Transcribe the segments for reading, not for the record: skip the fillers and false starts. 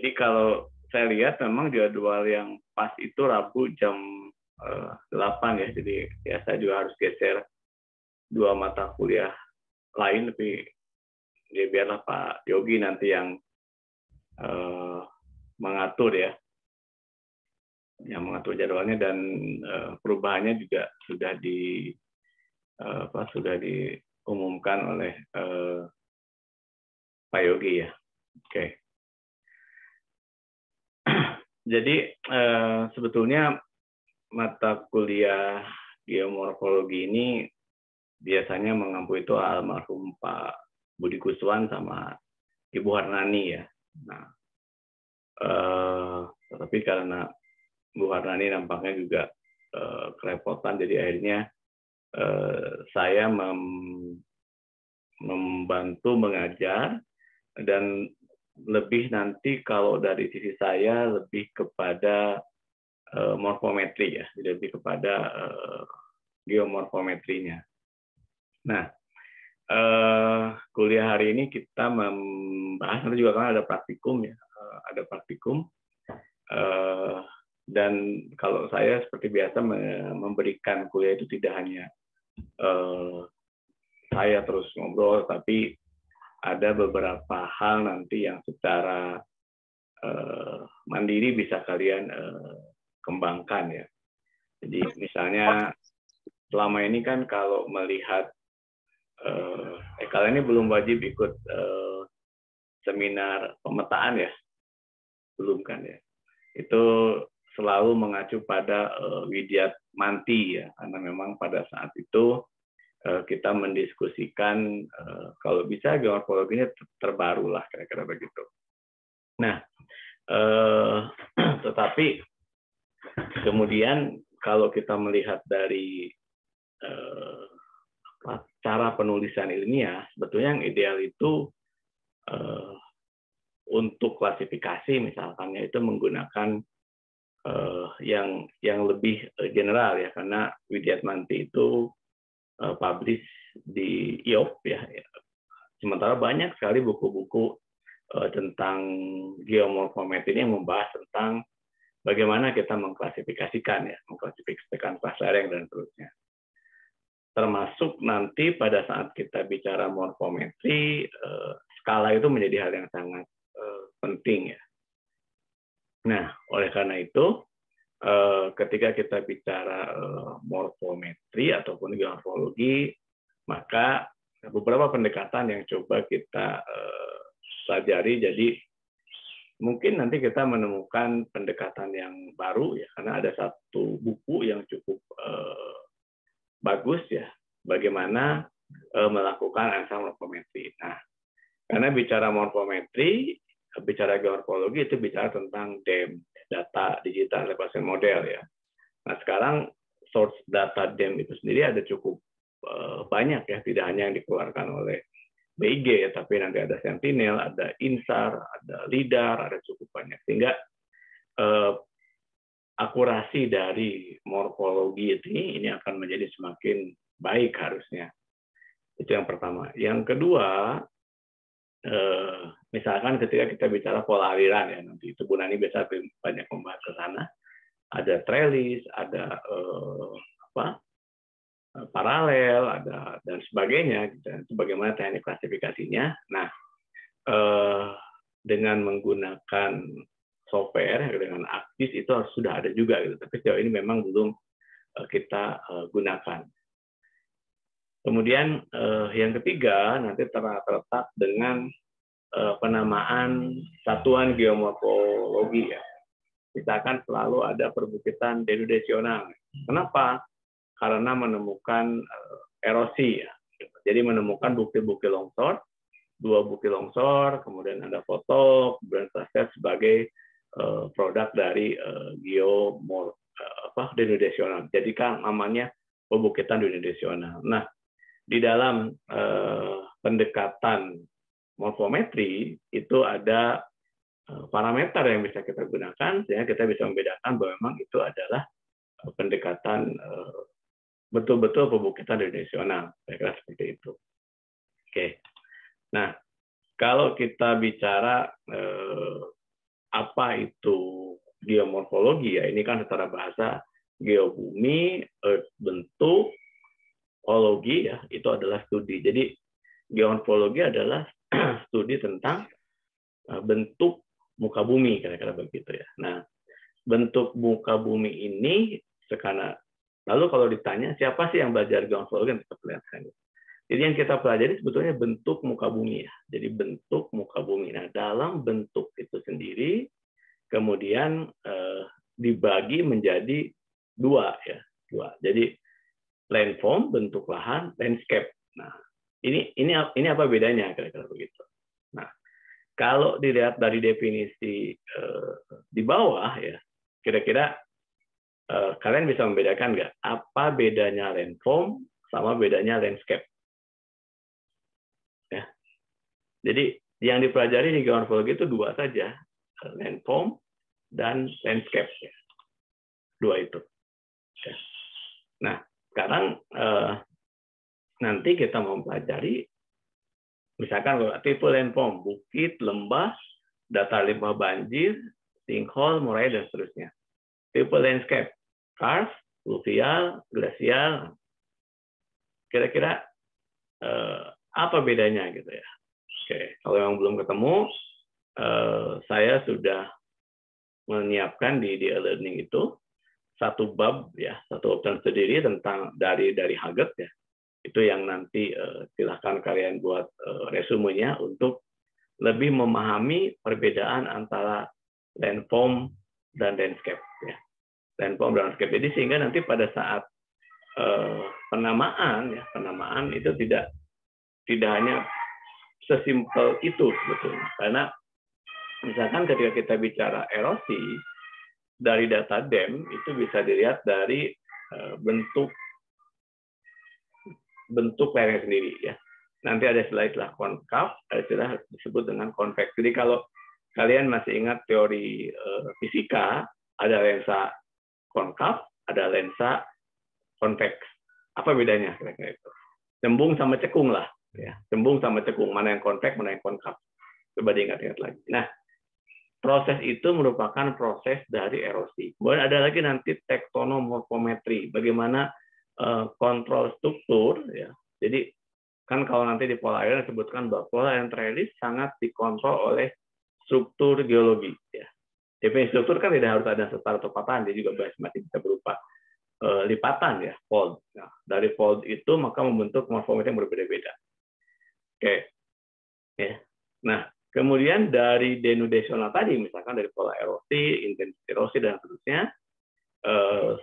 Jadi kalau saya lihat memang jadwal yang pas itu Rabu jam 8 ya. Jadi ya saya juga harus geser 2 mata kuliah lain, tapi ya biarlah Pak Yogi nanti yang mengatur ya, yang mengatur jadwalnya, dan perubahannya juga sudah sudah diumumkan oleh Pak Yogi ya. Oke. Jadi sebetulnya mata kuliah geomorfologi ini biasanya mengampu itu almarhum Pak Budi Kuswan sama Ibu Harnani ya. Nah, tapi karena Bu Harnani nampaknya juga kerepotan, jadi akhirnya saya membantu mengajar, dan lebih nanti kalau dari sisi saya lebih kepada morfometri ya, lebih kepada geomorfometrinya. Nah, kuliah hari ini kita membahas, nanti juga kan ada praktikum ya, ada praktikum, dan kalau saya seperti biasa memberikan kuliah itu tidak hanya saya terus ngobrol, tapi ada beberapa hal nanti yang secara mandiri bisa kalian kembangkan ya. Jadi misalnya selama ini kan kalau melihat kalian ini belum wajib ikut seminar pemetaan ya, belum kan ya. Itu selalu mengacu pada Widyat Manti ya, karena memang pada saat itu kita mendiskusikan kalau bisa geomorfologinya terbaru lah, kira-kira begitu. Nah, tetapi kemudian kalau kita melihat dari cara penulisan ilmiah, sebetulnya yang ideal itu untuk klasifikasi misalkannya itu menggunakan yang lebih general ya, karena Widyat Manti itu publish di IOP ya. Sementara banyak sekali buku-buku tentang geomorfometri yang membahas tentang bagaimana kita mengklasifikasikan kelas lereng dan seterusnya. Termasuk nanti pada saat kita bicara morfometri, skala itu menjadi hal yang sangat penting ya. Nah, oleh karena itu, ketika kita bicara morfometri ataupun geomorfologi, maka beberapa pendekatan yang coba kita pelajari. Jadi mungkin nanti kita menemukan pendekatan yang baru ya, karena ada satu buku yang cukup bagus ya, bagaimana melakukan analisa morfometri. Nah, karena bicara morfometri, bicara geomorfologi itu bicara tentang DEM, data digital representation model ya. Nah, sekarang source data DEM itu sendiri ada cukup banyak ya, tidak hanya yang dikeluarkan oleh BIG ya, tapi nanti ada Sentinel, ada INSAR, ada LIDAR, ada cukup banyak, sehingga akurasi dari morfologi ini akan menjadi semakin baik harusnya. Itu yang pertama. Yang kedua, misalkan ketika kita bicara pola aliran ya, nanti itu Bu Nani biasa banyak membahas ke sana, ada trellis, ada paralel, ada dan sebagainya, dan bagaimana teknik klasifikasinya. Nah, dengan menggunakan software dengan ArcGIS itu sudah ada juga gitu, tapi sejauh ini memang belum kita gunakan. Kemudian yang ketiga nanti terletak dengan penamaan satuan geomorfologi ya. Misalkan selalu ada perbukitan denudasional. Kenapa? Karena menemukan erosi ya. Jadi menemukan bukti-bukti longsor, 2 bukti longsor, kemudian ada foto, kemudian terlihat sebagai produk dari denudasional. Jadi kan namanya perbukitan denudasional. Nah, di dalam pendekatan morfometri itu ada parameter yang bisa kita gunakan sehingga kita bisa membedakan bahwa memang itu adalah pendekatan betul-betul perbukitan denudasional. Saya kira seperti itu. Oke. Nah, kalau kita bicara apa itu geomorfologi ya, ini kan secara bahasa geobumi, earth bentuk, ologi ya, itu adalah studi. Jadi geomorfologi adalah studi tentang bentuk muka bumi, kira-kira begitu ya. Nah, bentuk muka bumi ini sekarang, lalu kalau ditanya siapa sih yang belajar geomorfologi, yang kita perlihatkan. Jadi yang kita pelajari sebetulnya bentuk muka bumi ya. Jadi bentuk muka bumi. Nah, dalam bentuk itu sendiri kemudian dibagi menjadi dua ya, dua. Jadi landform, bentuk lahan, landscape. Nah, ini apa bedanya, kira-kira begitu. Nah, kalau dilihat dari definisi di bawah ya, kira-kira kalian bisa membedakan nggak apa bedanya landform sama bedanya landscape? Ya. Jadi yang dipelajari di geomorfologi itu dua saja, landform dan landscape. Ya. Dua itu. Ya. Nah, sekarang nanti kita mempelajari misalkan tipe landform, bukit, lembah, datar limbah banjir, sinkhole, murai, dan seterusnya. Tipe landscape, karst, fluvial, glasial. Kira-kira apa bedanya gitu ya? Oke, kalau yang belum ketemu, saya sudah menyiapkan di e-learning itu satu bab ya, satu bab tersendiri tentang dari Haggett ya. Itu yang nanti silahkan kalian buat resumenya untuk lebih memahami perbedaan antara landform dan landscape ya. Landform dan landscape. Jadi sehingga nanti pada saat penamaan itu tidak hanya sesimpel itu sebetulnya. Karena misalkan ketika kita bicara erosi dari data DEM itu bisa dilihat dari bentuk lereng sendiri ya. Nanti ada istilah konkav, ada istilah disebut dengan konveks. Jadi kalau kalian masih ingat teori fisika, ada lensa konkav, ada lensa konveks. Apa bedanya kira-kira itu? Cembung sama cekung lah ya. Cembung sama cekung, mana yang konveks, mana yang konkav. Coba diingat-ingat lagi. Nah, proses itu merupakan proses dari erosi. Kemudian ada lagi nanti tektonomorfometri, bagaimana kontrol struktur ya. Jadi kan kalau nanti di pola air disebutkan bahwa pola air trellis sangat dikontrol oleh struktur geologi ya. Definisi struktur kan tidak harus ada setar atau patahan, dia juga masih bisa berupa lipatan ya, fold. Nah, dari fold itu maka membentuk morfometri yang berbeda-beda. Oke. Ya. Nah, kemudian dari denudasional tadi, misalkan dari pola erosi, intensitas erosi, dan seterusnya,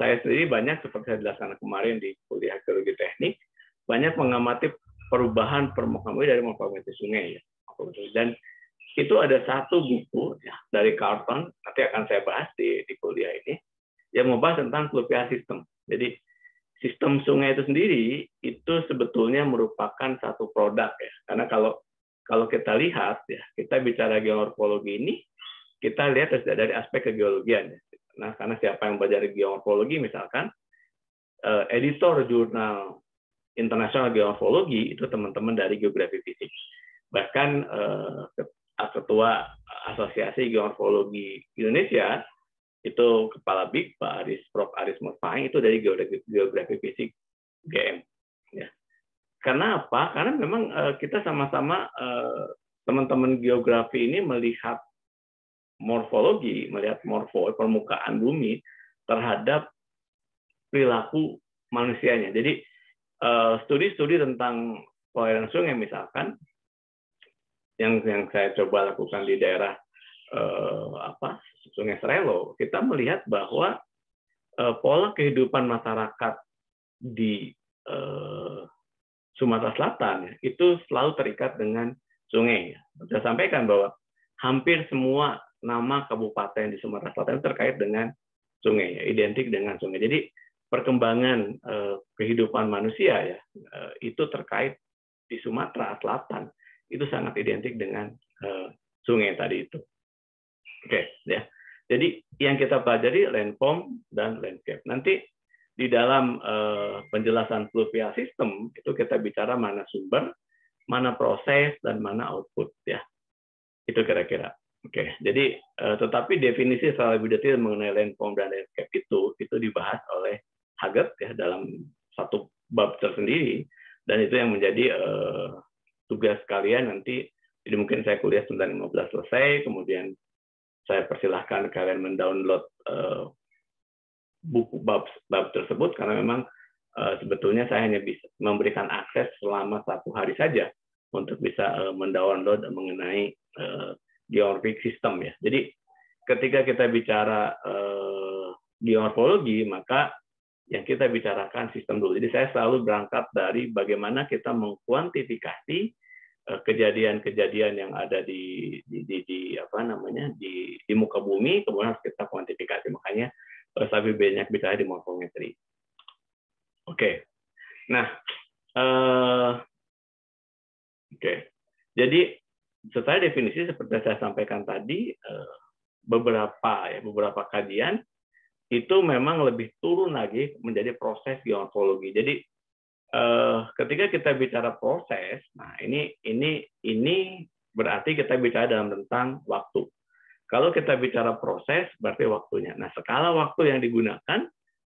saya sendiri banyak, seperti saya jelaskan kemarin di kuliah geologi teknik, banyak mengamati perubahan permukaan dari morfometri sungai. Ya. Dan itu ada satu buku ya, dari Carlton, nanti akan saya bahas di kuliah ini, yang membahas tentang fluvial system. Jadi sistem sungai itu sendiri itu sebetulnya merupakan satu produk ya. Karena kalau kita lihat ya, kita bicara geomorfologi ini, kita lihat dari aspek kegeologian ya. Nah, karena siapa yang belajar geomorfologi misalkan editor jurnal internasional geomorfologi itu teman-teman dari geografi fisik. Bahkan ketua Asosiasi Geomorfologi Indonesia itu kepala BIK Prof. Aris Murfahing itu dari geografi fisik GM. Ya. Karena apa? Karena memang kita sama-sama teman-teman geografi ini melihat morfologi, melihat permukaan bumi terhadap perilaku manusianya. Jadi studi-studi tentang aliran sungai misalkan yang saya coba lakukan di daerah Sungai Serelo, kita melihat bahwa pola kehidupan masyarakat di Sumatera Selatan ya, itu selalu terikat dengan sungai. Saya sampaikan bahwa hampir semua nama kabupaten di Sumatera Selatan terkait dengan sungai, ya, identik dengan sungai. Jadi perkembangan kehidupan manusia ya itu terkait di Sumatera Selatan itu sangat identik dengan sungai tadi itu. Oke, ya. Jadi yang kita pelajari landform dan landscape. Nanti di dalam penjelasan fluvial system itu kita bicara mana sumber, mana proses, dan mana output ya. Itu kira-kira. Oke, jadi tetapi definisi secara lebih detail mengenai landform dan landscape itu dibahas oleh Haggett ya dalam satu bab tersendiri, dan itu yang menjadi tugas kalian nanti. Jadi mungkin saya kuliah 9.15 selesai, kemudian saya persilahkan kalian mendownload buku bab tersebut, karena memang sebetulnya saya hanya bisa memberikan akses selama 1 hari saja untuk bisa mendownload mengenai geomorphic system ya. Jadi ketika kita bicara geomorfologi, maka yang kita bicarakan sistem dulu. Jadi saya selalu berangkat dari bagaimana kita mengkuantifikasi kejadian-kejadian yang ada di apa namanya di muka bumi, kemudian harus kita kuantifikasi. Makanya saya banyak bicara di morfometri. Oke. Nah, oke. Jadi setelah definisi seperti saya sampaikan tadi, beberapa kajian itu memang lebih turun lagi menjadi proses geomorfologi. Jadi ketika kita bicara proses, nah ini berarti kita bicara dalam tentang waktu. Kalau kita bicara proses, berarti waktunya. Nah, skala waktu yang digunakan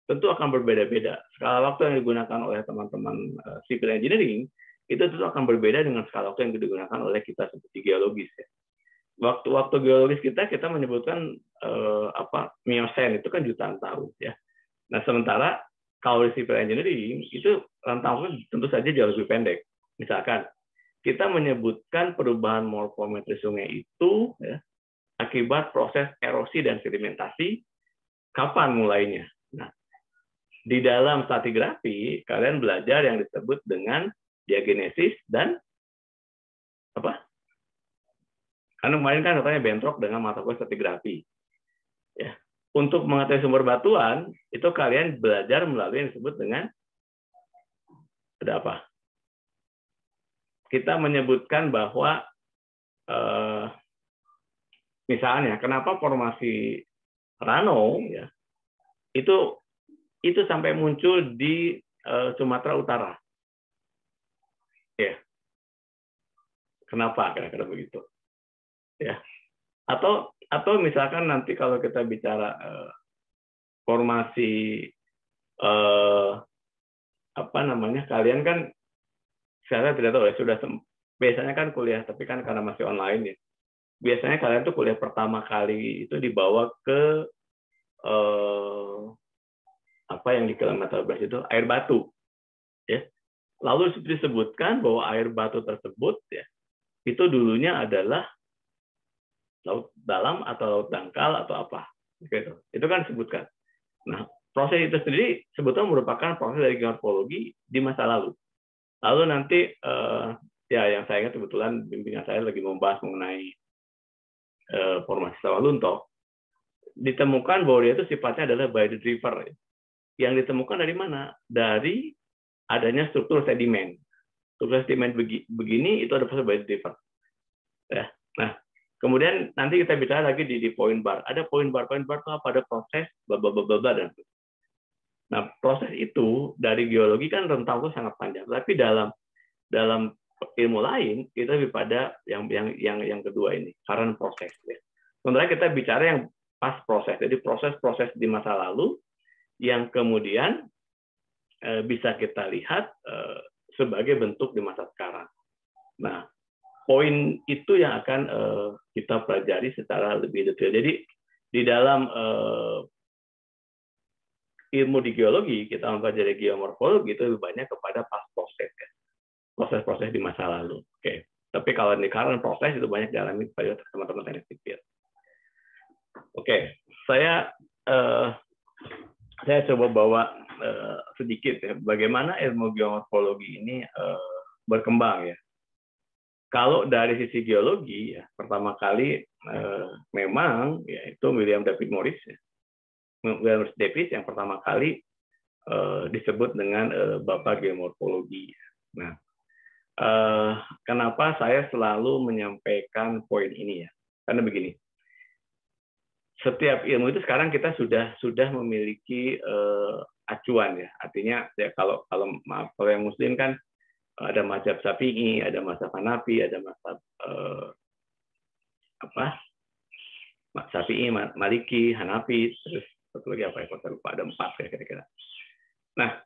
tentu akan berbeda-beda. Skala waktu yang digunakan oleh teman-teman civil engineering itu tentu akan berbeda dengan skala waktu yang digunakan oleh kita seperti geologis. Ya. Waktu geologis kita menyebutkan Miocene itu kan jutaan tahun. Ya. Nah, sementara kalau di civil engineering itu rentang waktu tentu saja jauh lebih pendek. Misalkan kita menyebutkan perubahan morfometri sungai itu ya, akibat proses erosi dan sedimentasi, kapan mulainya? Nah, di dalam stratigrafi kalian belajar yang disebut dengan diagenesis dan apa? Karena kemarin kan katanya bentrok dengan mata kuliah stratigrafi. Ya. Untuk mengetahui sumber batuan, itu kalian belajar melalui yang disebut dengan ada apa? Kita menyebutkan bahwa misalnya kenapa formasi Rano ya itu sampai muncul di Sumatera Utara. Ya. Kenapa kira-kira begitu? Ya. Atau misalkan nanti kalau kita bicara formasi apa namanya, kalian kan saya tidak tahu ya, sudah biasanya kan kuliah, tapi kan karena masih online ya. Biasanya kalian tuh kuliah pertama kali itu dibawa ke apa yang di kilometer 12 itu air batu, ya. Lalu disebutkan bahwa air batu tersebut ya itu dulunya adalah laut dalam atau laut dangkal atau apa, gitu. Itu kan disebutkan. Nah, proses itu sendiri sebetulnya merupakan proses dari geomorfologi di masa lalu. Lalu nanti ya yang saya ingat kebetulan bimbingan saya lagi membahas mengenai formasi Sawalunto, ditemukan bahwa dia itu sifatnya adalah by the river. Yang ditemukan dari mana? Dari adanya struktur sedimen. Struktur sedimen begini itu ada proses by the river. Ya. Nah, kemudian nanti kita bicara lagi di point bar. Ada point bar itu apa? Ada proses dan nah, proses itu dari geologi kan rentang waktu sangat panjang. Tapi dalam ilmu lain kita lebih pada yang kedua ini, current proses. Ya. Sementara kita bicara yang past proses. Jadi proses-proses di masa lalu yang kemudian bisa kita lihat sebagai bentuk di masa sekarang. Nah, poin itu yang akan kita pelajari secara lebih detail. Jadi di dalam ilmu di geologi kita mempelajari geomorfologi itu lebih banyak kepada past proses, ya. Proses-proses di masa lalu. Oke. Tapi kalau di current proses itu banyak dialami pada teman-teman teknik sipil. Oke, saya coba bawa sedikit ya bagaimana ilmu geomorfologi ini berkembang ya. Kalau dari sisi geologi ya pertama kali memang yaitu William David Morris ya. William Davis yang pertama kali disebut dengan Bapak Geomorfologi. Nah, kenapa saya selalu menyampaikan poin ini ya? Karena begini, setiap ilmu itu sekarang kita sudah memiliki acuan ya. Artinya ya kalau yang Muslim kan ada mazhab Syafi'i, ada mazhab Hanafi, ada mazhab Syafi'i, Maliki, Hanafi, terus satu lagi apa ya? Saya lupa, ada 4 ya kira-kira. Nah,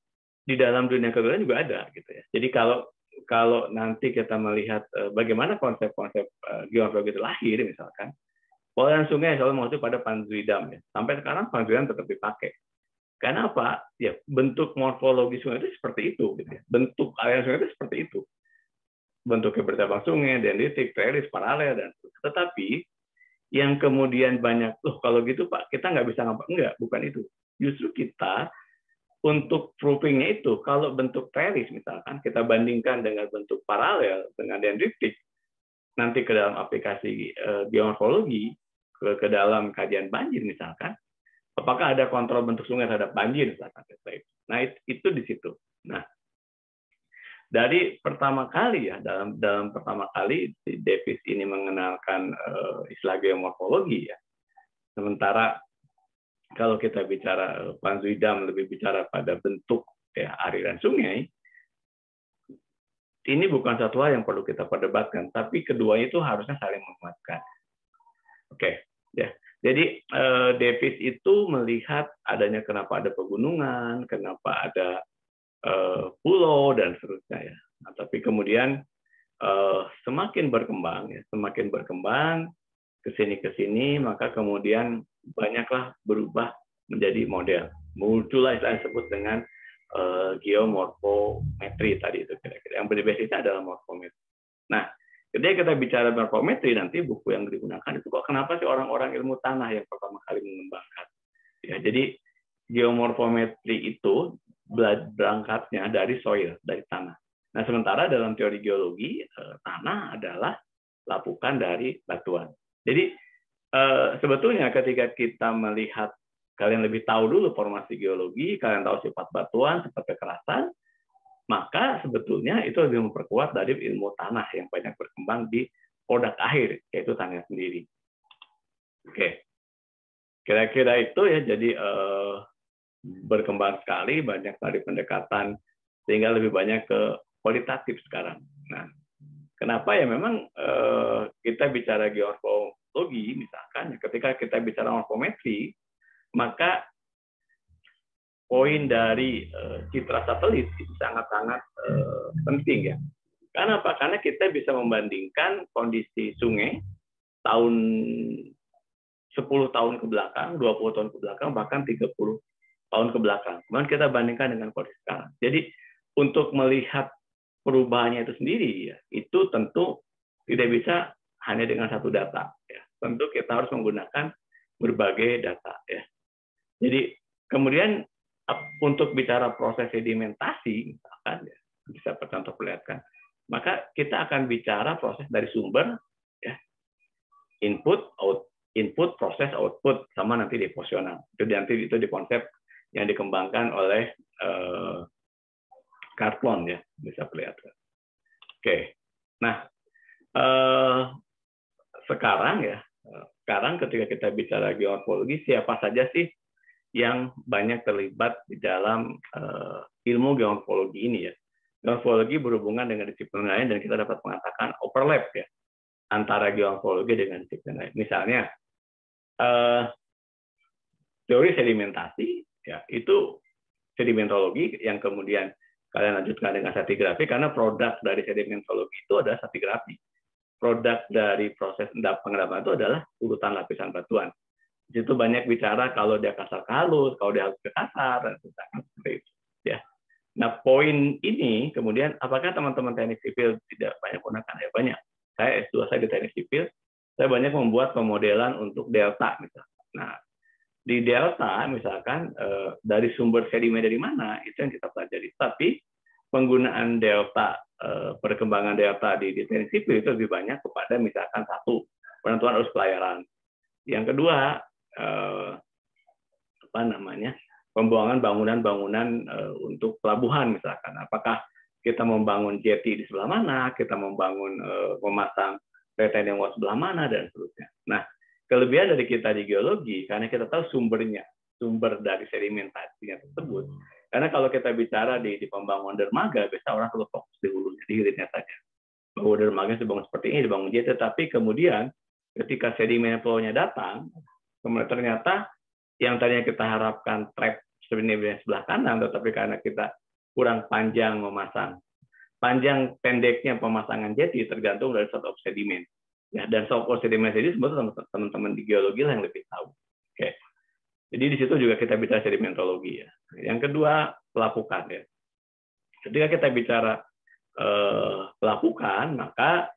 di dalam dunia keguruan juga ada gitu ya. Jadi kalau nanti kita melihat bagaimana konsep-konsep geomorfologi itu lahir, misalkan poluan sungai selalu mengacu pada Panzuidam ya. Sampai sekarang Panzuidam tetap dipakai. Karena apa? Ya bentuk morfologi sungai itu seperti itu, gitu ya. Bentuk aliran sungai itu seperti itu. Bentuknya bercabang sungai, dendritik, treris, paralel dan tetapi yang kemudian banyak, loh kalau gitu Pak, kita nggak bisa ngapa? Enggak, bukan itu. Justru kita untuk proofingnya itu, kalau bentuk treris misalkan, kita bandingkan dengan bentuk paralel, dengan dendritik, nanti ke dalam aplikasi geomorfologi, ke dalam kajian banjir misalkan, apakah ada kontrol bentuk sungai terhadap banjir misalkan. Nah itu di situ. Nah dari pertama kali ya dalam pertama kali Davis ini mengenalkan istilah geomorfologi ya. Sementara kalau kita bicara Panzuidam lebih bicara pada bentuk ya aliran sungai, ini bukan satu hal yang perlu kita perdebatkan, tapi keduanya itu harusnya saling menguatkan. Oke, ya. Jadi Davis itu melihat adanya kenapa ada pegunungan, kenapa ada pulau dan seterusnya ya. Nah, tapi kemudian semakin berkembang ke sini maka kemudian banyaklah berubah menjadi model. Muncullah istilah yang disebut dengan geomorfometri tadi itu kira-kira. Yang berbasisnya adalah morfometri. Nah, ketika kita bicara morfometri nanti buku yang digunakan itu kok kenapa sih orang-orang ilmu tanah yang pertama kali mengembangkan? Ya, jadi geomorfometri itu berangkatnya dari soil, dari tanah. Nah, sementara dalam teori geologi, tanah adalah lapukan dari batuan. Jadi, sebetulnya ketika kita melihat, kalian lebih tahu dulu formasi geologi, kalian tahu sifat batuan, sifat kekerasan, maka sebetulnya itu lebih memperkuat dari ilmu tanah yang banyak berkembang di produk akhir, yaitu tanah sendiri. Oke. Kira-kira itu ya, jadi berkembang sekali, banyak dari pendekatan, sehingga lebih banyak ke kualitatif sekarang. Nah, kenapa ya memang kita bicara geomorfologi, misalkan, ketika kita bicara morfometri, maka poin dari citra satelit itu sangat-sangat penting ya. Karena apa? Karena kita bisa membandingkan kondisi sungai tahun 10 tahun ke belakang, 20 tahun ke belakang, bahkan 30 tahun ke belakang. Kemudian kita bandingkan dengan kondisi sekarang. Jadi untuk melihat perubahannya itu sendiri, ya, itu tentu tidak bisa hanya dengan satu data. Ya. Tentu kita harus menggunakan berbagai data. Ya. Jadi kemudian untuk bicara proses sedimentasi, misalkan, ya, bisa contoh perlihatkan, maka kita akan bicara proses dari sumber, ya, input, proses, output, sama nanti deposisional. Itu di konsep yang dikembangkan oleh Karplon ya, bisa perlihatkan. Oke, nah sekarang ketika kita bicara geomorfologi, siapa saja sih yang banyak terlibat di dalam ilmu geomorfologi ini ya? Geomorfologi berhubungan dengan disiplin lain dan kita dapat mengatakan overlap ya antara geomorfologi dengan disiplin lain. Misalnya teori sedimentasi ya itu sedimentologi yang kemudian kalian lanjutkan dengan stratigrafi, karena produk dari sedimentologi itu adalah stratigrafi. Produk dari proses pengendapan itu adalah urutan lapisan batuan. Di situ banyak bicara kalau dia kasar ke halus, kalau dia halus ke kasar, dan seperti itu. Ya. Nah, poin ini kemudian, apakah teman-teman teknik sipil tidak banyak gunakan? Ya banyak. Saya S2 saya di teknik sipil, saya banyak membuat pemodelan untuk delta misalnya. Nah, di delta misalkan dari sumber sedimen dari mana itu yang kita pelajari, tapi penggunaan delta, perkembangan delta di teknik sipil itu lebih banyak kepada misalkan satu, penentuan arus pelayaran, yang kedua pembuangan bangunan-bangunan untuk pelabuhan misalkan, apakah kita membangun jetty di sebelah mana, kita membangun memasang retaining wall sebelah mana dan seterusnya. Nah, kelebihan dari kita di geologi, karena kita tahu sumber dari sedimentasinya tersebut. Karena kalau kita bicara di pembangunan dermaga, biasa orang selalu fokus di hulunya, di hilirnya saja. Bahwa dermaga dibangun seperti ini, dibangun JT, tapi kemudian ketika sedimen flow-nya datang, kemudian ternyata yang tadinya kita harapkan trap sebenarnya sebelah kanan, tetapi karena kita kurang panjang memasang, panjang pendeknya pemasangan jeti tergantung dari sort of sedimen. Ya, dan sort of sedimen jadi sebetulnya teman-teman di geologi lah yang lebih tahu. Oke. Jadi di situ juga kita bicara sedimentologi ya. Yang kedua pelapukan ya. Ketika kita bicara pelapukan, maka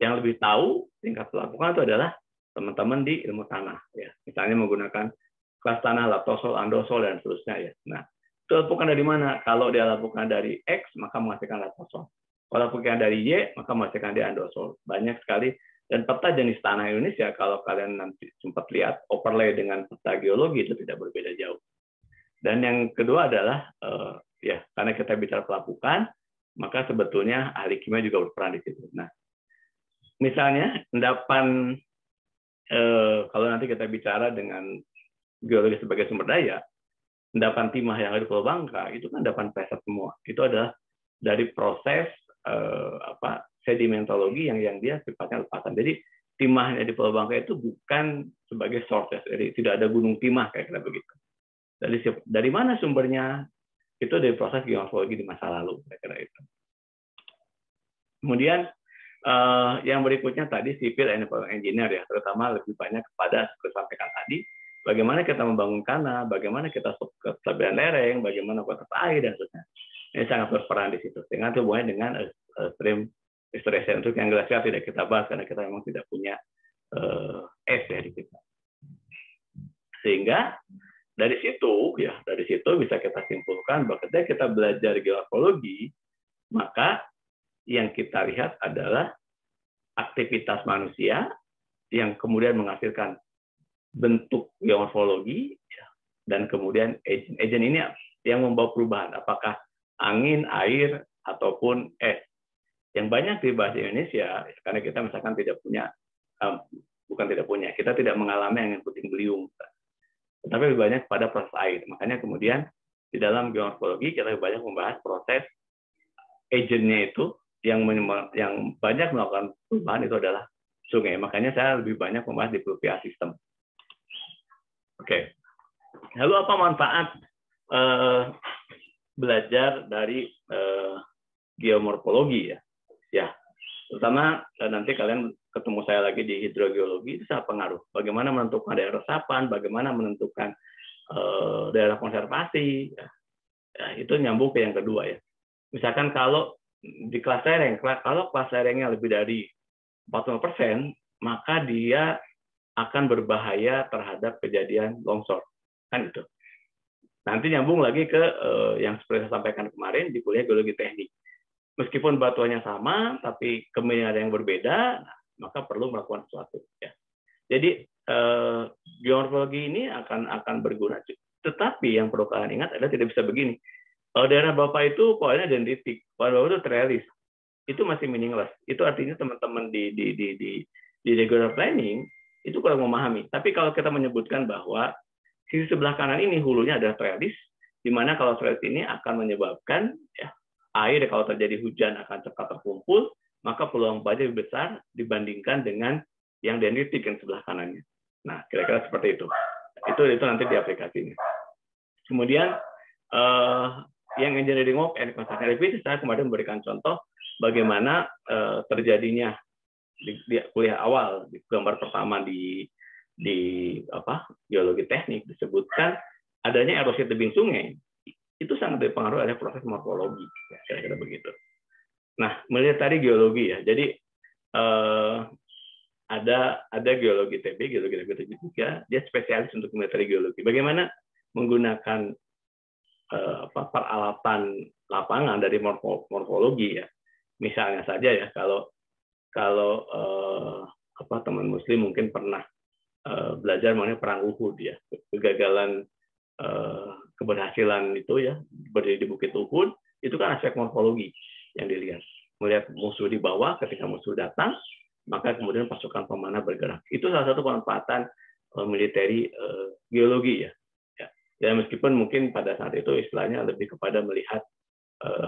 yang lebih tahu tingkat pelapukan itu adalah teman-teman di ilmu tanah ya. Misalnya menggunakan kelas tanah latosol, andosol dan seterusnya ya. Nah, itu lapukan dari mana? Kalau dia lapukan dari X maka menghasilkan latosol. Kalau lapukan dari Y maka menghasilkan dia andosol. Banyak sekali. Dan peta jenis tanah Indonesia, kalau kalian nanti sempat lihat overlay dengan peta geologi itu tidak berbeda jauh. Dan yang kedua adalah ya karena kita bicara pelapukan, maka sebetulnya ahli kimia juga berperan di situ. Nah, misalnya endapan kalau nanti kita bicara dengan geologi sebagai sumber daya, endapan timah yang ada di Pulau Bangka itu kan endapan preset semua. Itu adalah dari proses sedimentologi yang dia sifatnya lepasan. Jadi timahnya di Pulau Bangka itu bukan sebagai source, jadi tidak ada gunung timah kayak kira begitu. Dari mana sumbernya? Itu dari proses geomorfologi di masa lalu, kira-kira itu. Kemudian yang berikutnya tadi civil and engineer ya, terutama lebih banyak kepada seperti sampaikan tadi, bagaimana kita membangun tanah, bagaimana kita kestabilan lereng, bagaimana kualitas air dan sebagainya. Ini sangat berperan di situ. Dengan hubungannya dengan stream restoration untuk yang glasial tidak kita bahas karena kita memang tidak punya es ya di kita. Sehingga dari situ bisa kita simpulkan bahwa ketika kita belajar geomorfologi, maka yang kita lihat adalah aktivitas manusia yang kemudian menghasilkan bentuk geomorfologi dan kemudian agent ini yang membawa perubahan, apakah angin, air, ataupun es. Yang banyak dibahas di Indonesia, karena kita misalkan tidak punya, kita tidak mengalami angin puting beliung, tetapi lebih banyak pada proses air. Makanya kemudian di dalam geomorfologi kita lebih banyak membahas proses agentnya itu, yang banyak melakukan perubahan itu adalah sungai. Makanya saya lebih banyak membahas di pluvial system. Oke. Lalu apa manfaat belajar dari geomorfologi ya? Ya, terutama nanti kalian ketemu saya lagi di hidrogeologi itu sangat pengaruh. Bagaimana menentukan daerah resapan, bagaimana menentukan daerah konservasi. Ya, itu nyambung ke yang kedua ya. Misalkan kalau di kelas lereng, kalau kelas lerengnya lebih dari 40%, maka dia akan berbahaya terhadap kejadian longsor. Kan itu. Nanti nyambung lagi ke yang seperti saya sampaikan kemarin di kuliah geologi teknik. Meskipun batuannya sama, tapi kemungkinan ada yang berbeda, maka perlu melakukan sesuatu. Ya. Jadi geomorfologi ini akan berguna. Tetapi yang perlu kalian ingat adalah tidak bisa begini. Kalau daerah Bapak itu pokoknya dendritik, kalau Bapak itu trellis, itu masih meaningless. Itu artinya teman-teman di regular planning itu kurang memahami. Tapi kalau kita menyebutkan bahwa sisi sebelah kanan ini hulunya adalah trellis, di mana kalau trellis ini akan menyebabkan ya, air kalau terjadi hujan akan cepat terkumpul, maka peluang banjir lebih besar dibandingkan dengan yang dendritik yang sebelah kanannya. Nah, kira-kira seperti itu. Itu nanti di aplikasinya. Kemudian yang engineering work and construction activity, saya kemarin memberikan contoh bagaimana terjadinya di kuliah awal di gambar pertama di geologi teknik disebutkan adanya erosi tebing sungai itu sangat dipengaruhi oleh proses morfologi, kira-kira begitu. Nah, melihat tadi geologi ya, jadi ada geologi TB, geologi TB juga, dia spesialis untuk metode geologi. Bagaimana menggunakan peralatan lapangan dari morfologi ya. Misalnya saja ya, kalau teman Muslim mungkin pernah belajar mengenai perang Uhud ya, kegagalan keberhasilan itu ya berdiri di Bukit Uhud, itu kan aspek morfologi yang dilihat. Melihat musuh di bawah, ketika musuh datang, maka kemudian pasukan pemanah bergerak. Itu salah satu pemanfaatan militeri geologi ya. Ya meskipun mungkin pada saat itu istilahnya lebih kepada melihat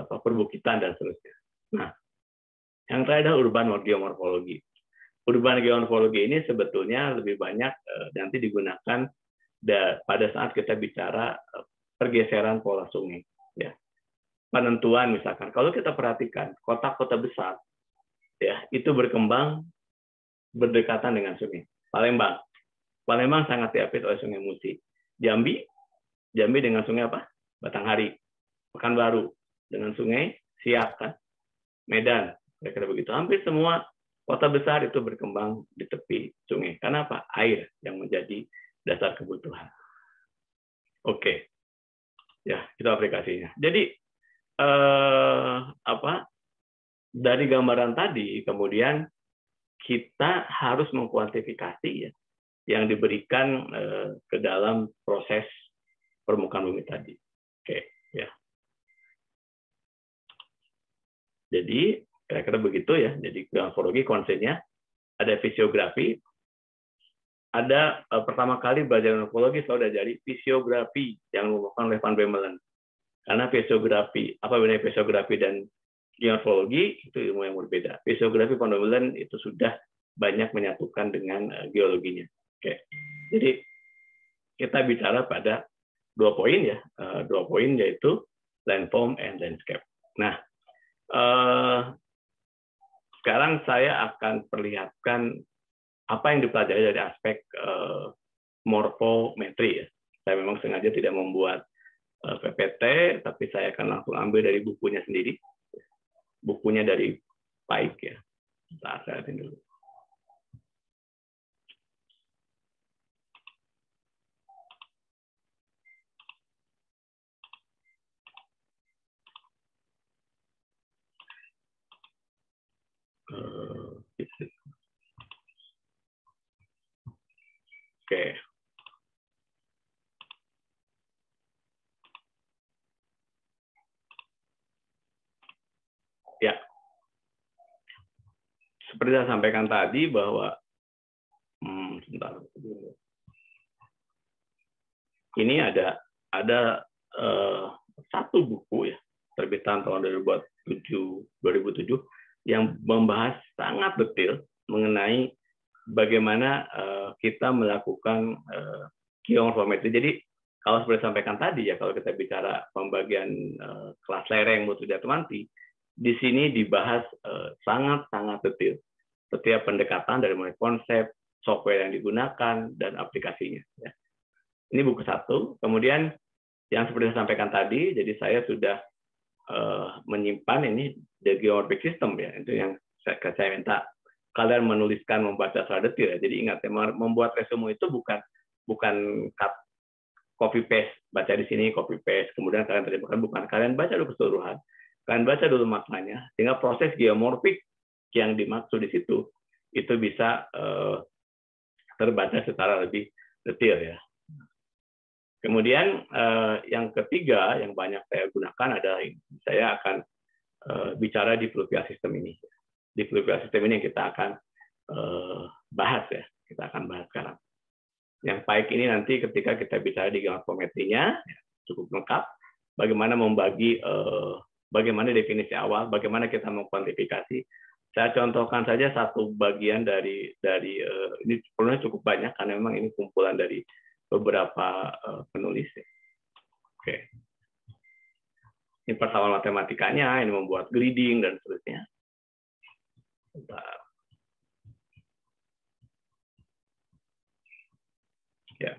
perbukitan dan seterusnya. Nah, yang terakhir adalah urban geomorfologi. urban geomorfologi ini sebetulnya lebih banyak nanti digunakan pada saat kita bicara pergeseran pola sungai. Ya. Penentuan misalkan, kalau kita perhatikan kota-kota besar, ya itu berkembang berdekatan dengan sungai. Palembang sangat diapit oleh Sungai Musi. Jambi dengan sungai apa? Batanghari. Pekanbaru dengan sungai Siak kan. Medan, kira-kira begitu. Hampir semua kota besar itu berkembang di tepi sungai. Karena apa? Air yang menjadi dasar kebutuhan. Oke. Ya, itu aplikasinya. Jadi dari gambaran tadi kemudian kita harus mengkuantifikasi ya yang diberikan ke dalam proses permukaan bumi tadi. Oke, ya. Jadi kira-kira begitu ya. Jadi geomorfologi konsepnya ada fisiografi. Ada pertama kali belajar geomorfologi saya udah jadi fisiografi yang dilakukan oleh Van Bemmelen. Karena fisiografi, apa bedanya fisiografi dan geomorfologi itu ilmu yang berbeda. Fisiografi Van Bemmelen itu sudah banyak menyatukan dengan geologinya. Oke. Jadi kita bicara pada 2 poin ya. 2 poin yaitu landform and landscape. Nah, sekarang saya akan perlihatkan apa yang dipelajari dari aspek morfometri ya. Saya memang sengaja tidak membuat PPT, tapi saya akan langsung ambil dari bukunya sendiri. Bukunya dari Paik ya. Bentar, saya lihatin dulu. Oke. Ya. Seperti saya sampaikan tadi bahwa sebentar. Ini ada satu buku ya, terbitan tahun 2007 yang membahas sangat detail mengenai bagaimana kita melakukan geomorfometri. Jadi kalau seperti sampaikan tadi ya, kalau kita bicara pembagian kelas lereng mutu jatumanti, di sini dibahas sangat-sangat detail setiap pendekatan dari mulai konsep, software yang digunakan, dan aplikasinya. Ya. Ini buku 1. Kemudian yang seperti saya sampaikan tadi, jadi saya sudah menyimpan ini the geomorphic system ya, itu yang saya minta kalian menuliskan, membaca secara detail ya. Jadi ingat ya, membuat resume itu bukan copy paste, baca di sini copy paste, kemudian kalian terjemahkan, bukan. Kalian baca dulu keseluruhan, kalian baca dulu maknanya, sehingga proses geomorphic yang dimaksud di situ itu bisa terbaca secara lebih detail ya. Kemudian yang ketiga yang banyak saya gunakan adalah saya akan bicara di fluvial system ini. Di fluvial system ini yang kita akan bahas ya. Kita akan bahas sekarang. Yang baik ini nanti ketika kita bicara di geomorfometrinya cukup lengkap. Bagaimana membagi, bagaimana definisi awal, bagaimana kita mengkuantifikasi. Saya contohkan saja satu bagian dari ini sebenarnya cukup banyak karena memang ini kumpulan dari beberapa penulis. Oke. Ini persamaan matematikanya, ini membuat grading dan seterusnya. Bentar. Ya.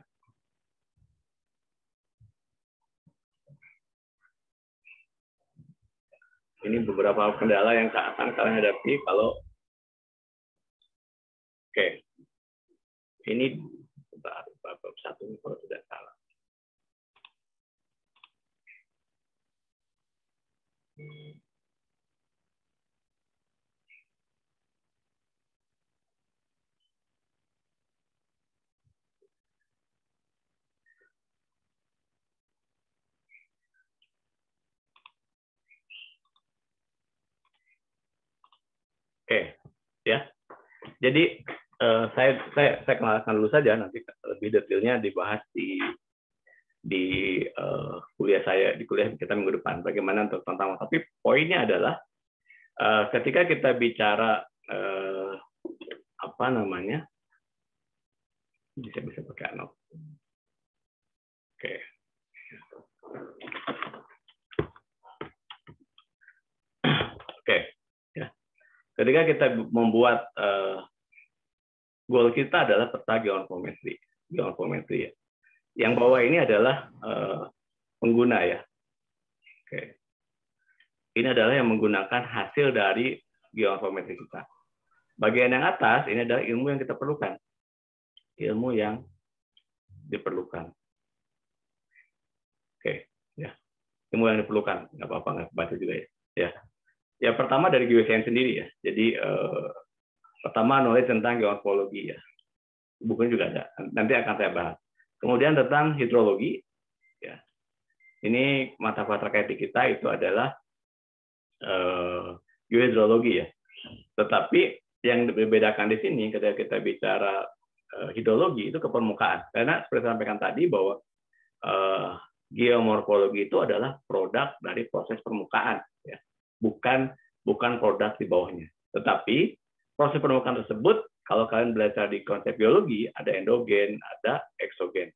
Ini beberapa kendala yang akan kalian hadapi kalau oke. Ini bab 1 kalau tidak salah. Oke, ya. Jadi saya kenalkan dulu saja, nanti lebih detailnya dibahas di kuliah saya, di kuliah kita minggu depan. Bagaimana untuk tentang, tapi poinnya adalah ketika kita bicara apa namanya, bisa pakai not. Oke. Oke. Ya. Ketika kita membuat goal kita adalah peta geometri ya. Yang bawah ini adalah pengguna ya. Oke. Ini adalah yang menggunakan hasil dari geometri kita. Bagian yang atas ini adalah ilmu yang kita perlukan. Ilmu yang diperlukan. Oke, ya. Ilmu yang diperlukan, nggak apa-apa, nggak kebaca juga ya. Ya. Ya, pertama dari geoscience sendiri ya. Jadi pertama knowledge tentang geomorfologi ya. Bukunya juga ada. Nanti akan saya bahas. Kemudian tentang hidrologi ya. Ini mata kuliah terkait di kita itu adalah geohidrologi ya. Tetapi yang dibedakan di sini ketika kita bicara hidrologi itu ke permukaan. Karena seperti saya sampaikan tadi bahwa geomorfologi itu adalah produk dari proses permukaan ya. Bukan produk di bawahnya. Tetapi proses permukaan tersebut kalau kalian belajar di konsep biologi ada endogen, ada eksogen.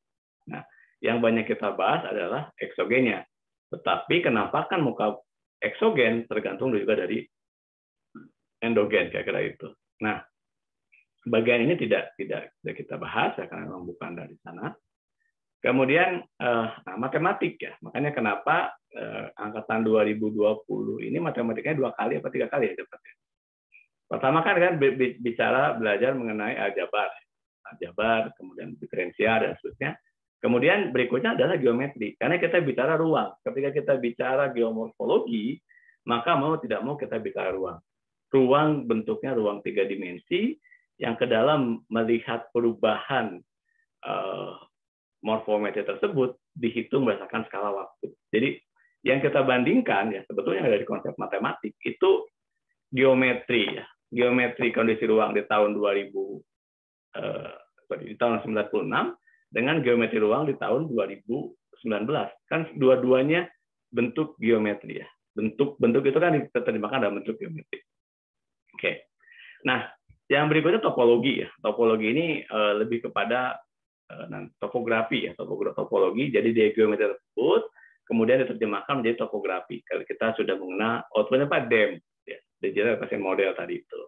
Nah, yang banyak kita bahas adalah eksogennya. Tetapi kenapa kan muka eksogen tergantung juga dari endogen kira-kira itu. Nah, bagian ini tidak kita bahas ya karena memang bukan dari sana. Kemudian matematik ya. Makanya kenapa angkatan 2020 ini matematikanya 2 kali atau 3 kali ya dapatnya. Pertama kan bicara belajar mengenai aljabar, kemudian diferensial dan seterusnya. Kemudian berikutnya adalah geometri. Karena kita bicara ruang. Ketika kita bicara geomorfologi, maka mau tidak mau kita bicara ruang. Ruang bentuknya ruang 3 dimensi yang ke dalam melihat perubahan morfometri tersebut dihitung berdasarkan skala waktu. Jadi yang kita bandingkan ya sebetulnya dari konsep matematik itu geometri ya. Geometri kondisi ruang di tahun 96 dengan geometri ruang di tahun 2019. Kan dua-duanya bentuk geometri ya. Bentuk itu kan diterjemahkan dalam bentuk geometri. Oke. Nah, yang berikutnya topologi ya. Topologi ini lebih kepada topografi ya, topologi. Jadi di geometri tersebut kemudian diterjemahkan menjadi topografi. Kalau kita sudah mengenal outputnya Pak DEM, ya, digital representation model tadi itu.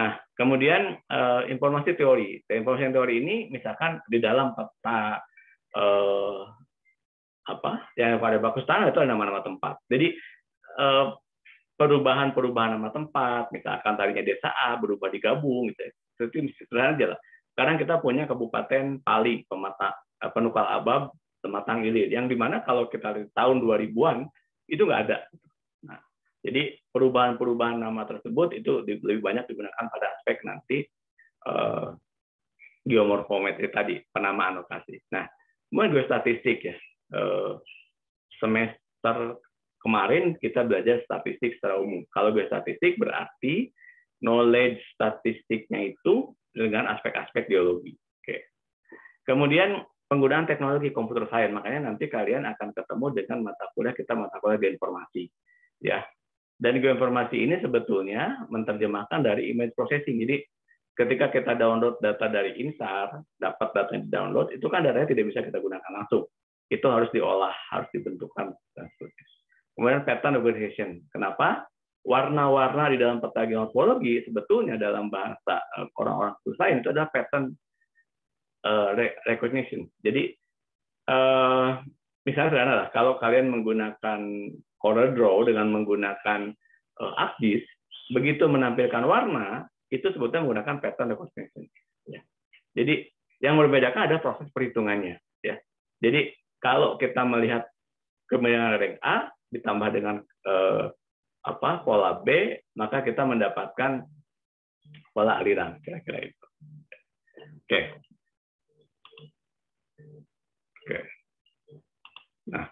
Nah, kemudian informasi teori. Informasi teori ini misalkan di dalam peta yang pada bakus tanah itu ada nama-nama tempat. Jadi perubahan nama tempat, misalkan tadinya desa A berubah digabung, gitu. Itu sederhana aja lah. Sekarang kita punya Kabupaten Pali, Penukal Abab, Pematang Ilir, yang dimana kalau kita di tahun 2000-an itu nggak ada. Nah, jadi perubahan nama tersebut itu lebih banyak digunakan pada aspek nanti geomorfometri tadi, penamaan lokasi. Nah, kemudian geostatistik ya. Semester kemarin kita belajar statistik secara umum. Kalau geostatistik berarti knowledge statistiknya itu dengan aspek-aspek geologi. Oke. Kemudian penggunaan teknologi computer science, makanya nanti kalian akan ketemu dengan mata kuliah geoinformasi, ya. Dan geoinformasi ini sebetulnya menerjemahkan dari image processing. Jadi ketika kita download data dari INSAR, dapat data yang di-download, itu kan datanya tidak bisa kita gunakan langsung. Itu harus diolah, harus dibentukkan dan seterusnya. Kemudian pattern recognition. Kenapa? Warna-warna di dalam peta geomorfologi sebetulnya dalam bahasa orang-orang sains itu adalah pattern recognition. Jadi misalnya sederhana lah, kalau kalian menggunakan CorelDRAW dengan menggunakan ArcGIS, begitu menampilkan warna itu sebetulnya menggunakan pattern recognition. Ya. Jadi yang membedakan adalah proses perhitungannya. Ya. Jadi kalau kita melihat kemudian rank A ditambah dengan pola B, maka kita mendapatkan pola aliran, kira-kira itu. Oke. Nah,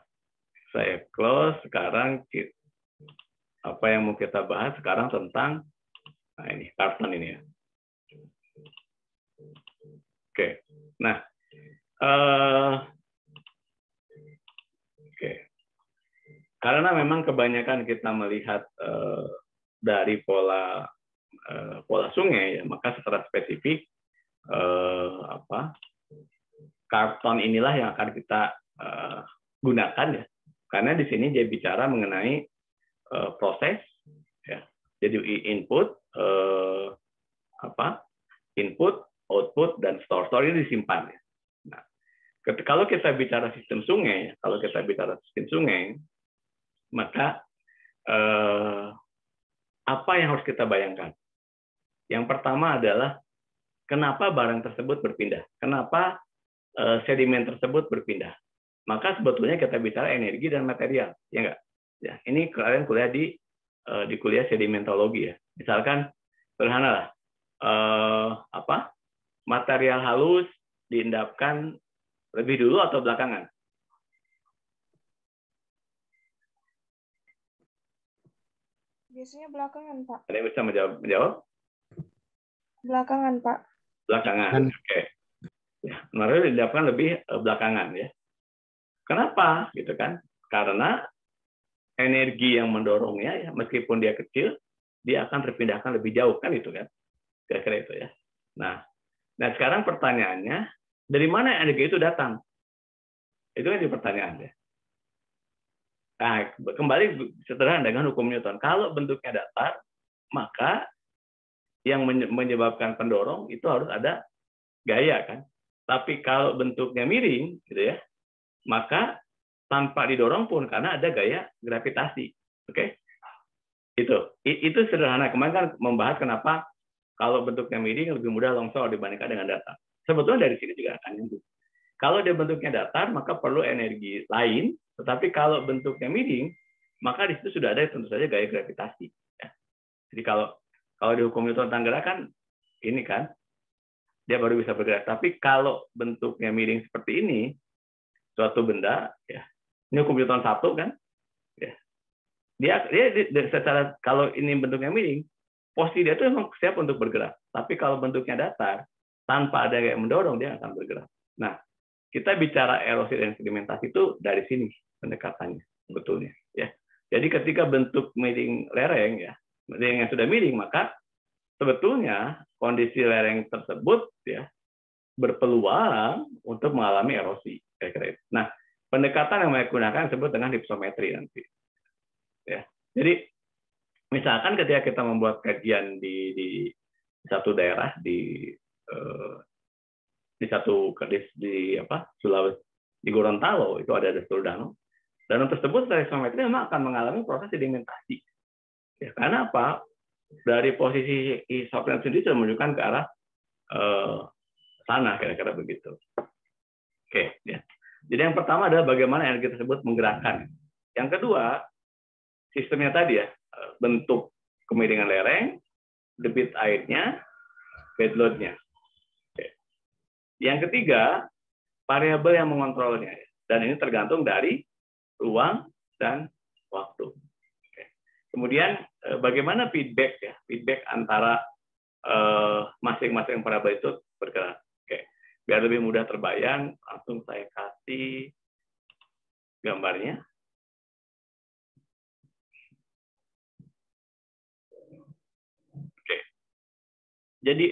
saya close. Sekarang apa yang mau kita bahas sekarang tentang ini Cartan ini ya. Oke. Nah, karena memang kebanyakan kita melihat dari pola pola sungai, ya, maka secara spesifik karton inilah yang akan kita gunakan, ya, karena di sini dia bicara mengenai proses, ya. Jadi input, input, output, dan store. Store ini disimpan. Ya. Nah, kalau kita bicara sistem sungai, maka apa yang harus kita bayangkan? Yang pertama adalah kenapa barang tersebut berpindah? Kenapa sedimen tersebut berpindah? Maka sebetulnya kita bicara energi dan material, ya enggak? Ya, ini kalian kuliah di kuliah sedimentologi, ya. Misalkan sederhana lah, material halus diendapkan lebih dulu atau belakangan? Biasanya belakangan, Pak. Ada yang bisa menjawab? Belakangan, Pak. Belakangan, oke. Ya, material diendapkan lebih belakangan, ya. Kenapa? Gitu kan? Karena energi yang mendorongnya, ya, meskipun dia kecil, dia akan terpindahkan lebih jauh, kan itu kan? Kira-kira itu, ya. Nah, sekarang pertanyaannya, dari mana energi itu datang? Itu kan pertanyaannya. Nah, kembali sederhana dengan hukum Newton. Kalau bentuknya datar, maka yang menyebabkan pendorong itu harus ada gaya, kan? Tapi kalau bentuknya miring, gitu ya, maka tanpa didorong pun karena ada gaya gravitasi. Oke? Itu sederhana. Kemarin kan membahas kenapa kalau bentuknya miring lebih mudah longsor dibandingkan dengan datar. Sebetulnya dari sini juga akan nyambung. Kalau dia bentuknya datar, maka perlu energi lain, tetapi kalau bentuknya miring, maka di situ sudah ada tentu saja gaya gravitasi. Ya. Jadi kalau di hukum Newton tentang gerakan, ini kan, dia baru bisa bergerak. Tapi kalau bentuknya miring seperti ini, suatu benda, ya, ini hukum Newton 1 kan, ya, dia secara, kalau ini bentuknya miring, posisi dia itu memang siap untuk bergerak. Tapi kalau bentuknya datar, tanpa ada yang mendorong, dia akan bergerak. Nah, kita bicara erosi dan sedimentasi itu dari sini pendekatannya sebetulnya. Ya, jadi ketika bentuk miring lereng, ya, lereng yang sudah miring, maka sebetulnya kondisi lereng tersebut, ya, berpeluang untuk mengalami erosi. Kira-kira itu. Nah, pendekatan yang mereka gunakan disebut dengan hypsometri nanti. Ya, jadi misalkan ketika kita membuat kajian di satu daerah di Sulawesi, di Gorontalo itu ada Dasar Danau. Danau tersebut secara hypsometri memang akan mengalami proses sedimentasi. Ya, karena apa? Dari posisi hypsometri sendiri sudah menunjukkan ke arah sana, kira-kira begitu. Oke, ya. Jadi yang pertama adalah bagaimana energi tersebut menggerakkan. Yang kedua, sistemnya tadi, ya, bentuk kemiringan lereng, debit airnya, bed load-nya. Oke. Yang ketiga, variabel yang mengontrolnya, dan ini tergantung dari ruang dan waktu. Oke. Kemudian bagaimana feedback, ya, feedback antara masing-masing variabel itu bergerak. Oke. Biar lebih mudah terbayang, langsung saya kasih gambarnya. Oke. Jadi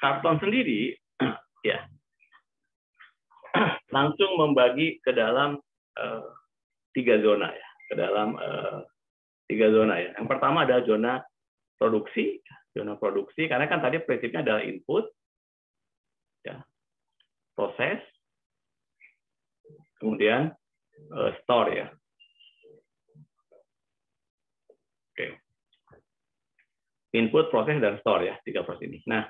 karton sendiri, ya, langsung membagi ke dalam 3 zona, ya, ke dalam 3 zona, ya. Yang pertama adalah zona produksi, karena kan tadi prinsipnya adalah input, ya, proses, kemudian store, ya. Oke. Input, proses, dan store, ya, 3 proses ini. Nah,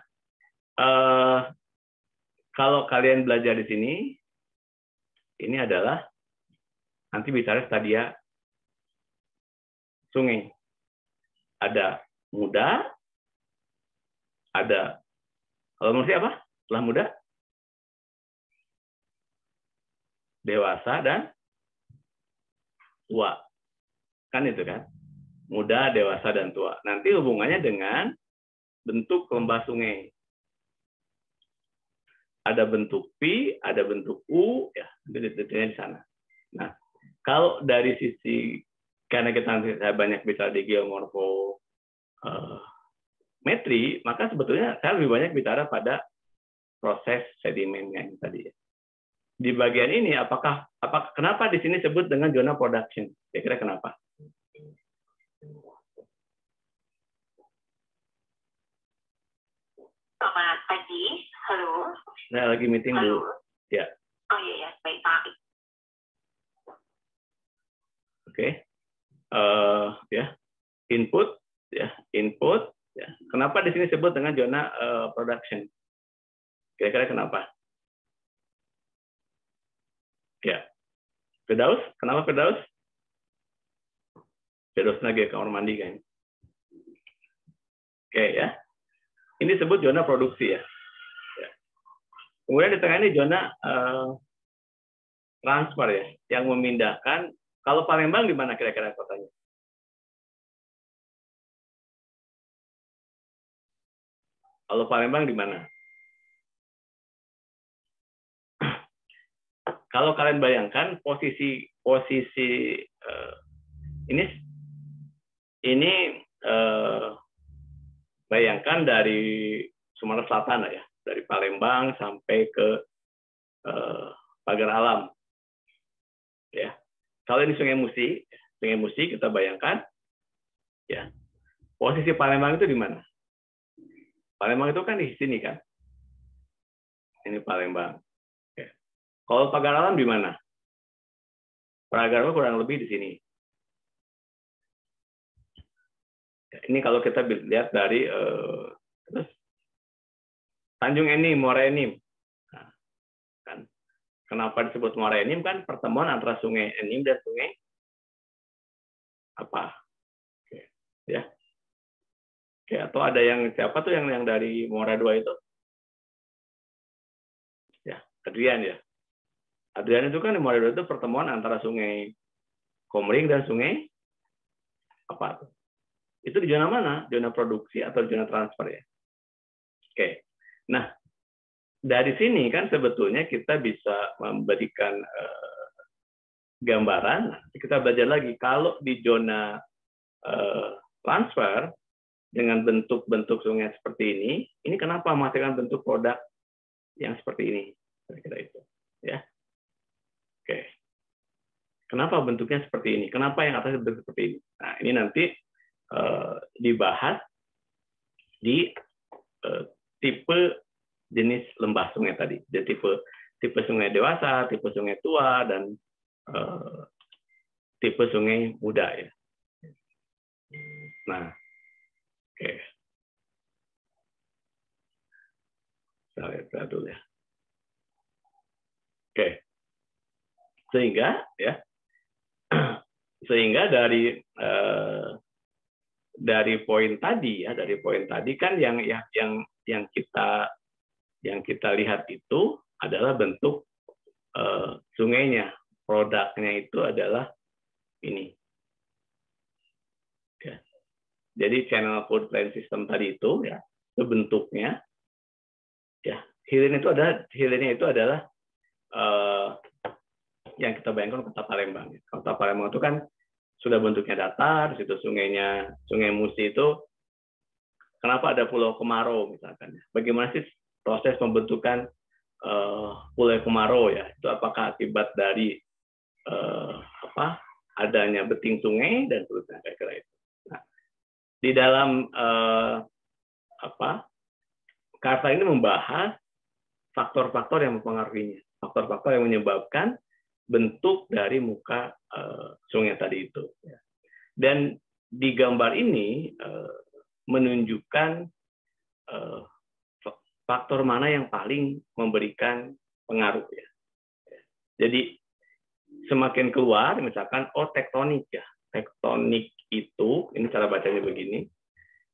kalau kalian belajar di sini, ini adalah nanti bicara stadia sungai. Ada muda, ada, kalau menurut apa? Setelah muda, dewasa, dan tua. Kan itu kan? Muda, dewasa, dan tua. Nanti hubungannya dengan bentuk lembah sungai. Ada bentuk P, ada bentuk U, ya, detailnya di sana. Nah, kalau dari sisi, karena kita nanti saya banyak bicara di geomorfo metri, maka sebetulnya saya lebih banyak bicara pada proses sedimennya yang tadi. Di bagian ini, apakah kenapa di sini sebut dengan zona production? Kira-kira kenapa? Selamat pagi, halo. Saya lagi meeting dulu. Ya. Oh iya, baik Pak. Oke. Ya, input, ya, input. Ya. Kenapa di sini sebut dengan zona production? Kira-kira kenapa? Ya, Firdaus, kenapa Firdaus? Firdaus lagi ke kamar mandi kan? Oke ya, ini disebut zona produksi ya. Kemudian di tengah ini zona transfer ya, yang memindahkan. Kalau Palembang di mana kira-kira kotanya? Kalau Palembang di mana? Kalau kalian bayangkan posisi ini bayangkan dari Sumatera Selatan ya, dari Palembang sampai ke Pagar Alam. Ya. Kalau ini Sungai Musi kita bayangkan ya. Posisi Palembang itu di mana? Palembang itu kan di sini kan. Ini Palembang. Ya. Kalau Pagar Alam di mana? Pagar Alam kurang lebih di sini. Ya, ini kalau kita lihat dari terus Tanjung Enim, Muara Enim. Nah, kan. Kenapa disebut Muara Enim? Kan pertemuan antara Sungai Enim dan Sungai apa? Oke. Ya. Oke, atau ada yang siapa tuh yang dari Muara 2 itu? Ya, Adrian ya. Adrian itu kan di Muara 2 itu pertemuan antara Sungai Komering dan Sungai apa tuh? Itu di zona mana? Zona produksi atau zona transfer ya? Oke. Nah, dari sini kan sebetulnya kita bisa memberikan gambaran. Kita belajar lagi kalau di zona transfer dengan bentuk-bentuk sungai seperti ini kenapa menghasilkan bentuk produk yang seperti ini? Kira-kira itu, ya. Oke. Kenapa bentuknya seperti ini? Kenapa yang atas bentuk seperti ini? Nah, ini nanti dibahas di tipe jenis lembah sungai tadi. Jadi tipe sungai dewasa, tipe sungai tua, dan tipe sungai muda ya. Nah, oke. Saya lihat dulu ya. Oke. Sehingga dari poin tadi kan yang kita lihat itu adalah bentuk sungainya, produknya itu adalah ini. Ya. Jadi channel food line system tadi itu ya, itu bentuknya ya, hilirnya itu adalah yang kita bayangkan Kota Palembang. Kota Palembang itu kan sudah bentuknya datar, di situ Sungai Musi itu kenapa ada Pulau Kemarau misalkan. Bagaimana sih proses pembentukan Pulau Kemarau ya? Itu apakah akibat dari adanya beting sungai dan seterusnya kayak itu. Nah, di dalam karta ini membahas faktor-faktor yang mempengaruhinya, faktor-faktor yang menyebabkan bentuk dari muka sungai tadi itu. Dan di gambar ini menunjukkan faktor mana yang paling memberikan pengaruh ya. Jadi semakin keluar, misalkan tektonik ya. Tektonik itu, ini cara bacanya begini.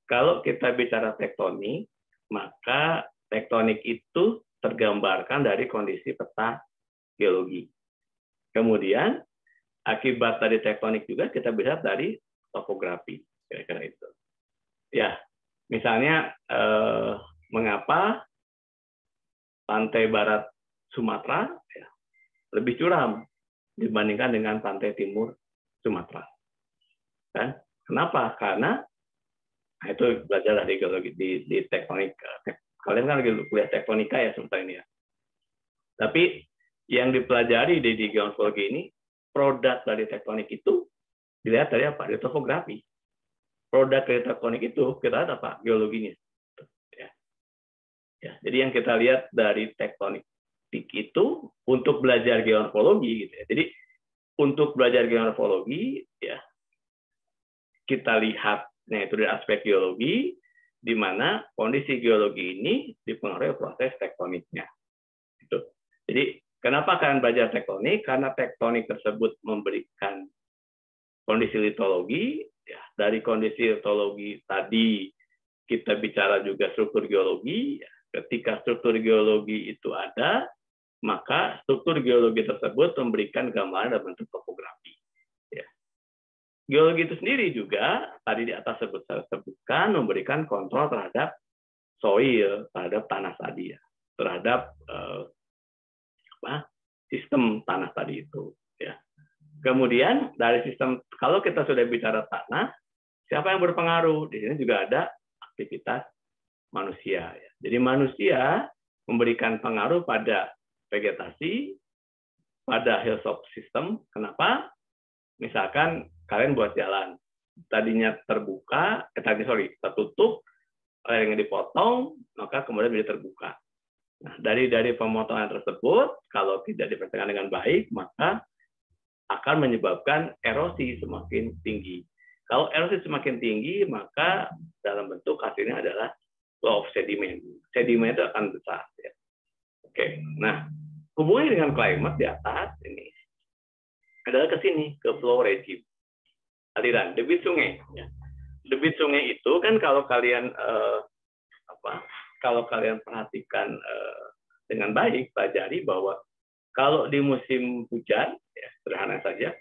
Kalau kita bicara tektonik, maka tektonik itu tergambarkan dari kondisi peta geologi. Kemudian akibat dari tektonik juga kita bisa dari topografi, kira-kira itu. Ya, misalnya mengapa pantai barat Sumatera ya, lebih curam dibandingkan dengan pantai timur Sumatera? Kan? Kenapa? Karena Nah, itu belajar dari geologi di tektonik. Kalian kan lagi kuliah tektonika ya sebentar ini ya. Tapi yang dipelajari di geomorfologi ini, produk dari tektonik itu dilihat dari apa? Dari topografi. Produk dari tektonik itu kita lihat apa? Geologinya. Ya, jadi yang kita lihat dari tektonik itu untuk belajar geomorfologi gitu ya. Jadi untuk belajar geomorfologi ya kita lihatnya itu dari aspek geologi, di mana kondisi geologi ini dipengaruhi proses tektoniknya. Gitu. Jadi kenapa kalian belajar tektonik? Karena tektonik tersebut memberikan kondisi litologi. Ya, dari kondisi litologi tadi kita bicara juga struktur geologi. Ya, ketika struktur geologi itu ada, maka struktur geologi tersebut memberikan gambaran dalam bentuk topografi. Ya. Geologi itu sendiri juga tadi di atas sebutkan memberikan kontrol terhadap soil, terhadap tanah tadi ya, terhadap sistem tanah tadi itu. Ya. Kemudian dari sistem, kalau kita sudah bicara tanah, siapa yang berpengaruh? Di sini juga ada aktivitas manusia. Ya. Jadi manusia memberikan pengaruh pada vegetasi, pada hillside system. Kenapa? Misalkan kalian buat jalan, tadinya terbuka, tertutup, akhirnya dipotong, maka kemudian menjadi terbuka. Nah, dari pemotongan tersebut, kalau tidak diperhatikan dengan baik, maka akan menyebabkan erosi semakin tinggi. Kalau erosi semakin tinggi, maka dalam bentuk hasilnya adalah flow of sediment. Sedimen itu akan besar. Ya. Oke, nah hubungannya dengan climate di atas ini adalah ke sini, ke flow regime, aliran debit sungai. Ya. Debit sungai itu kan kalau kalian perhatikan dengan baik, pelajari bahwa kalau di musim hujan, ya, sederhana saja,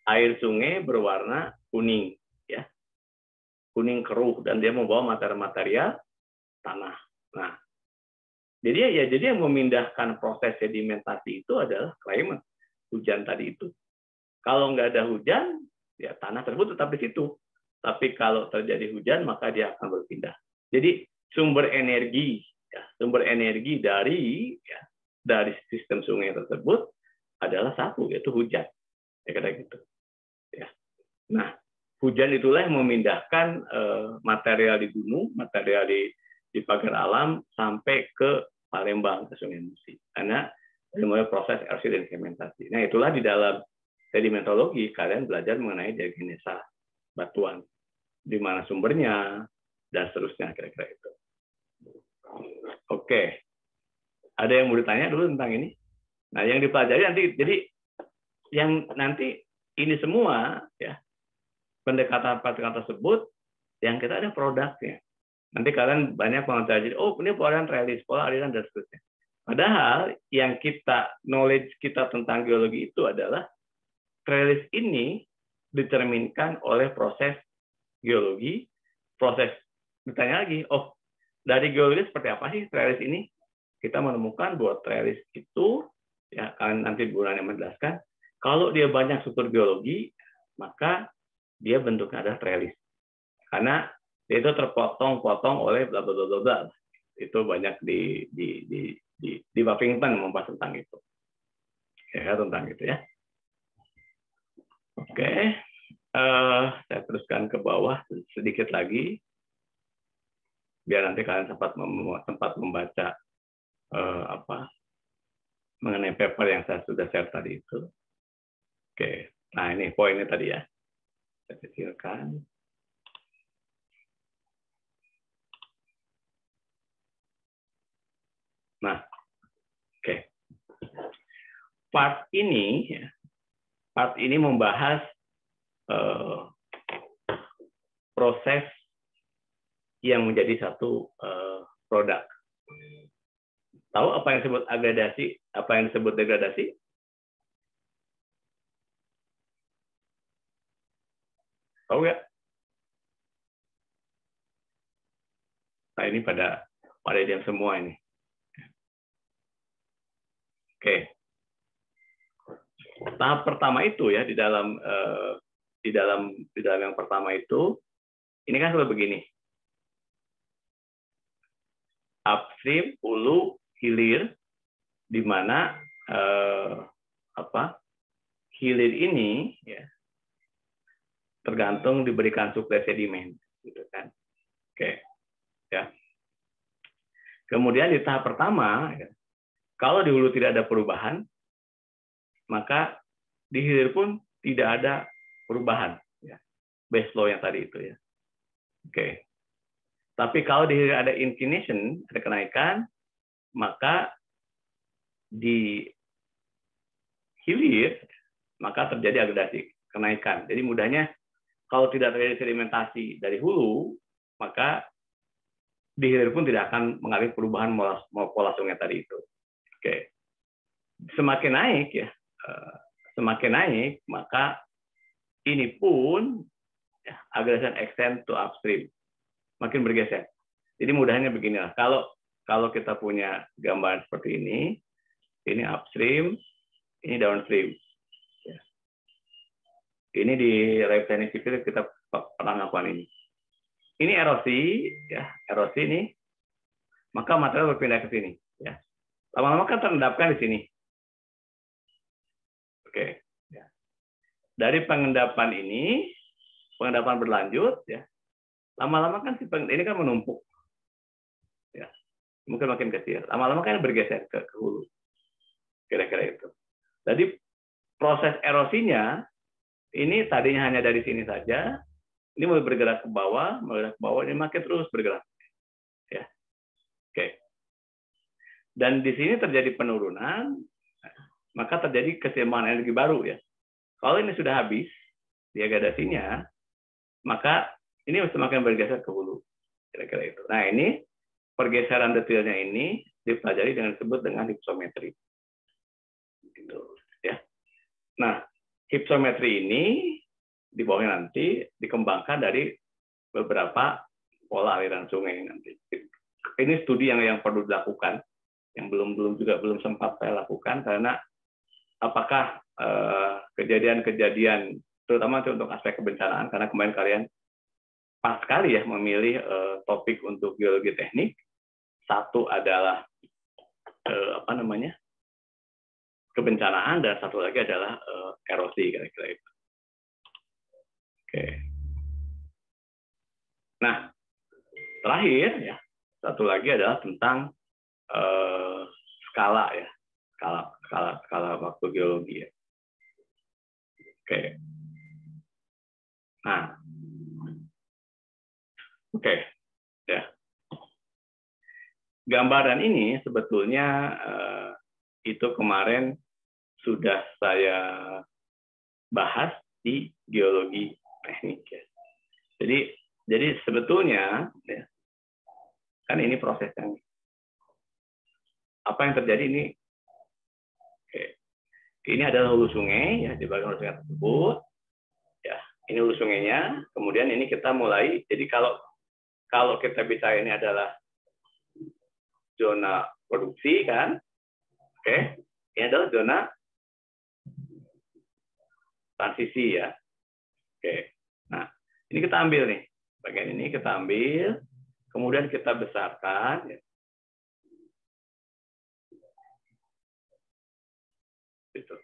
air sungai berwarna kuning, ya, kuning keruh, dan dia membawa material tanah. Nah, jadi yang memindahkan proses sedimentasi itu adalah climate, hujan tadi itu. Kalau nggak ada hujan, ya tanah tersebut tetap di situ. Tapi kalau terjadi hujan, maka dia akan berpindah. Jadi sumber energi dari sistem sungai tersebut adalah satu, yaitu hujan. Ya, kira gitu. Ya. Nah, hujan itulah yang memindahkan material di gunung, material di pagar alam sampai ke Palembang, ke Sungai Musi. Karena mulai proses erosi dan sedimentasi. Nah, itulah di dalam sedimentologi kalian belajar mengenai diagenesa batuan, di mana sumbernya dan seterusnya, kira-kira itu. Oke. Ada yang mau ditanya dulu tentang ini? Nah, yang dipelajari nanti, jadi yang nanti ini semua, ya, pendekatan tersebut, yang kita ada produknya. Nanti kalian banyak mengetahui, oh ini pola realis, pola aliran, dan seterusnya. Padahal yang knowledge kita tentang geologi itu adalah realis ini determinkan oleh proses geologi, proses, ditanya lagi, oh dari geologi seperti apa sih realis ini? Kita menemukan bahwa trellis itu, ya kan nanti Bu Rani menjelaskan, kalau dia banyak struktur geologi, maka dia bentuknya adalah trellis. Karena dia itu terpotong-potong oleh bla bla bla bla. Itu banyak di Buffington membahas tentang itu. Ya, tentang itu ya. Oke. Saya teruskan ke bawah sedikit lagi, biar nanti kalian sempat membaca mengenai paper yang saya sudah share tadi itu. Oke, nah ini poinnya tadi ya. Saya kecilkan. Nah, oke. Part ini membahas proses yang menjadi satu produk. Tahu apa yang disebut agradasi? Apa yang disebut degradasi? Tahu nggak? Nah, ini pada diam semua ini. Oke. Tahap pertama itu ya di dalam yang pertama itu, ini kan seperti begini. upstream, hulu, hilir, di mana hilir ini ya tergantung diberikan suplai sedimen, gitu kan. Oke, ya. Kemudian di tahap pertama, ya, kalau di hulu tidak ada perubahan, maka di hilir pun tidak ada perubahan, ya. Base flow yang tadi itu ya. Oke. Tapi kalau di hilir ada inclination, ada kenaikan, maka di hilir maka terjadi agregasi, kenaikan. Jadi mudahnya kalau tidak terjadi sedimentasi dari hulu, maka di hilir pun tidak akan mengalami perubahan pola sungai tadi itu. Oke. Semakin naik ya, semakin naik maka ini pun ya, agregasi extend to upstream, makin bergeser. Jadi mudahnya beginilah. Kalau kita punya gambaran seperti ini upstream, ini downstream. Ya. Ini di Reptanic Civil kita pernah lakukan ini. Ini erosi, ya erosi ini, maka material berpindah ke sini. Ya. Lama-lama kan terendapkan di sini. Oke. Ya. Dari pengendapan ini, pengendapan berlanjut, ya. Lama-lama kan ini kan menumpuk. Ya. Mungkin makin kecil. Lama-lama kan bergeser ke hulu. Kira-kira itu. Jadi proses erosinya ini tadinya hanya dari sini saja, ini mulai bergerak ke bawah, ini makin terus bergerak. Ya. Oke. Dan di sini terjadi penurunan, maka terjadi keseimbangan energi baru ya. Kalau ini sudah habis degradasinya, maka ini semakin bergeser ke hulu. Kira-kira itu. Nah, ini pergeseran detailnya ini dipelajari dengan disebut dengan hypsometri. Gitu, ya. Nah, hypsometri ini di bawahnya nanti dikembangkan dari beberapa pola aliran sungai nanti. Ini studi yang perlu dilakukan, yang belum sempat saya lakukan karena apakah kejadian-kejadian terutama untuk aspek kebencanaan, karena kemarin kalian pas sekali ya memilih topik untuk geologi teknik. Satu adalah kebencanaan dan satu lagi adalah erosi kira-kira itu. Oke. Nah, terakhir ya, satu lagi adalah tentang skala ya, skala waktu geologi ya. Oke. Nah, oke, ya. Gambaran ini sebetulnya itu kemarin sudah saya bahas di geologi teknik ya. Jadi sebetulnya ya, kan ini prosesnya. Apa yang terjadi ini? Oke. Ini adalah hulu sungai ya, di bagian hulu sungai tersebut. Ya, ini hulu sungainya. Kemudian ini kita mulai. Jadi kalau kita bisa ini adalah zona produksi kan. Oke. Ini adalah zona transisi ya. Oke. Nah, ini kita ambil nih. Bagian ini kita ambil, kemudian kita besarkan ya. Gitu.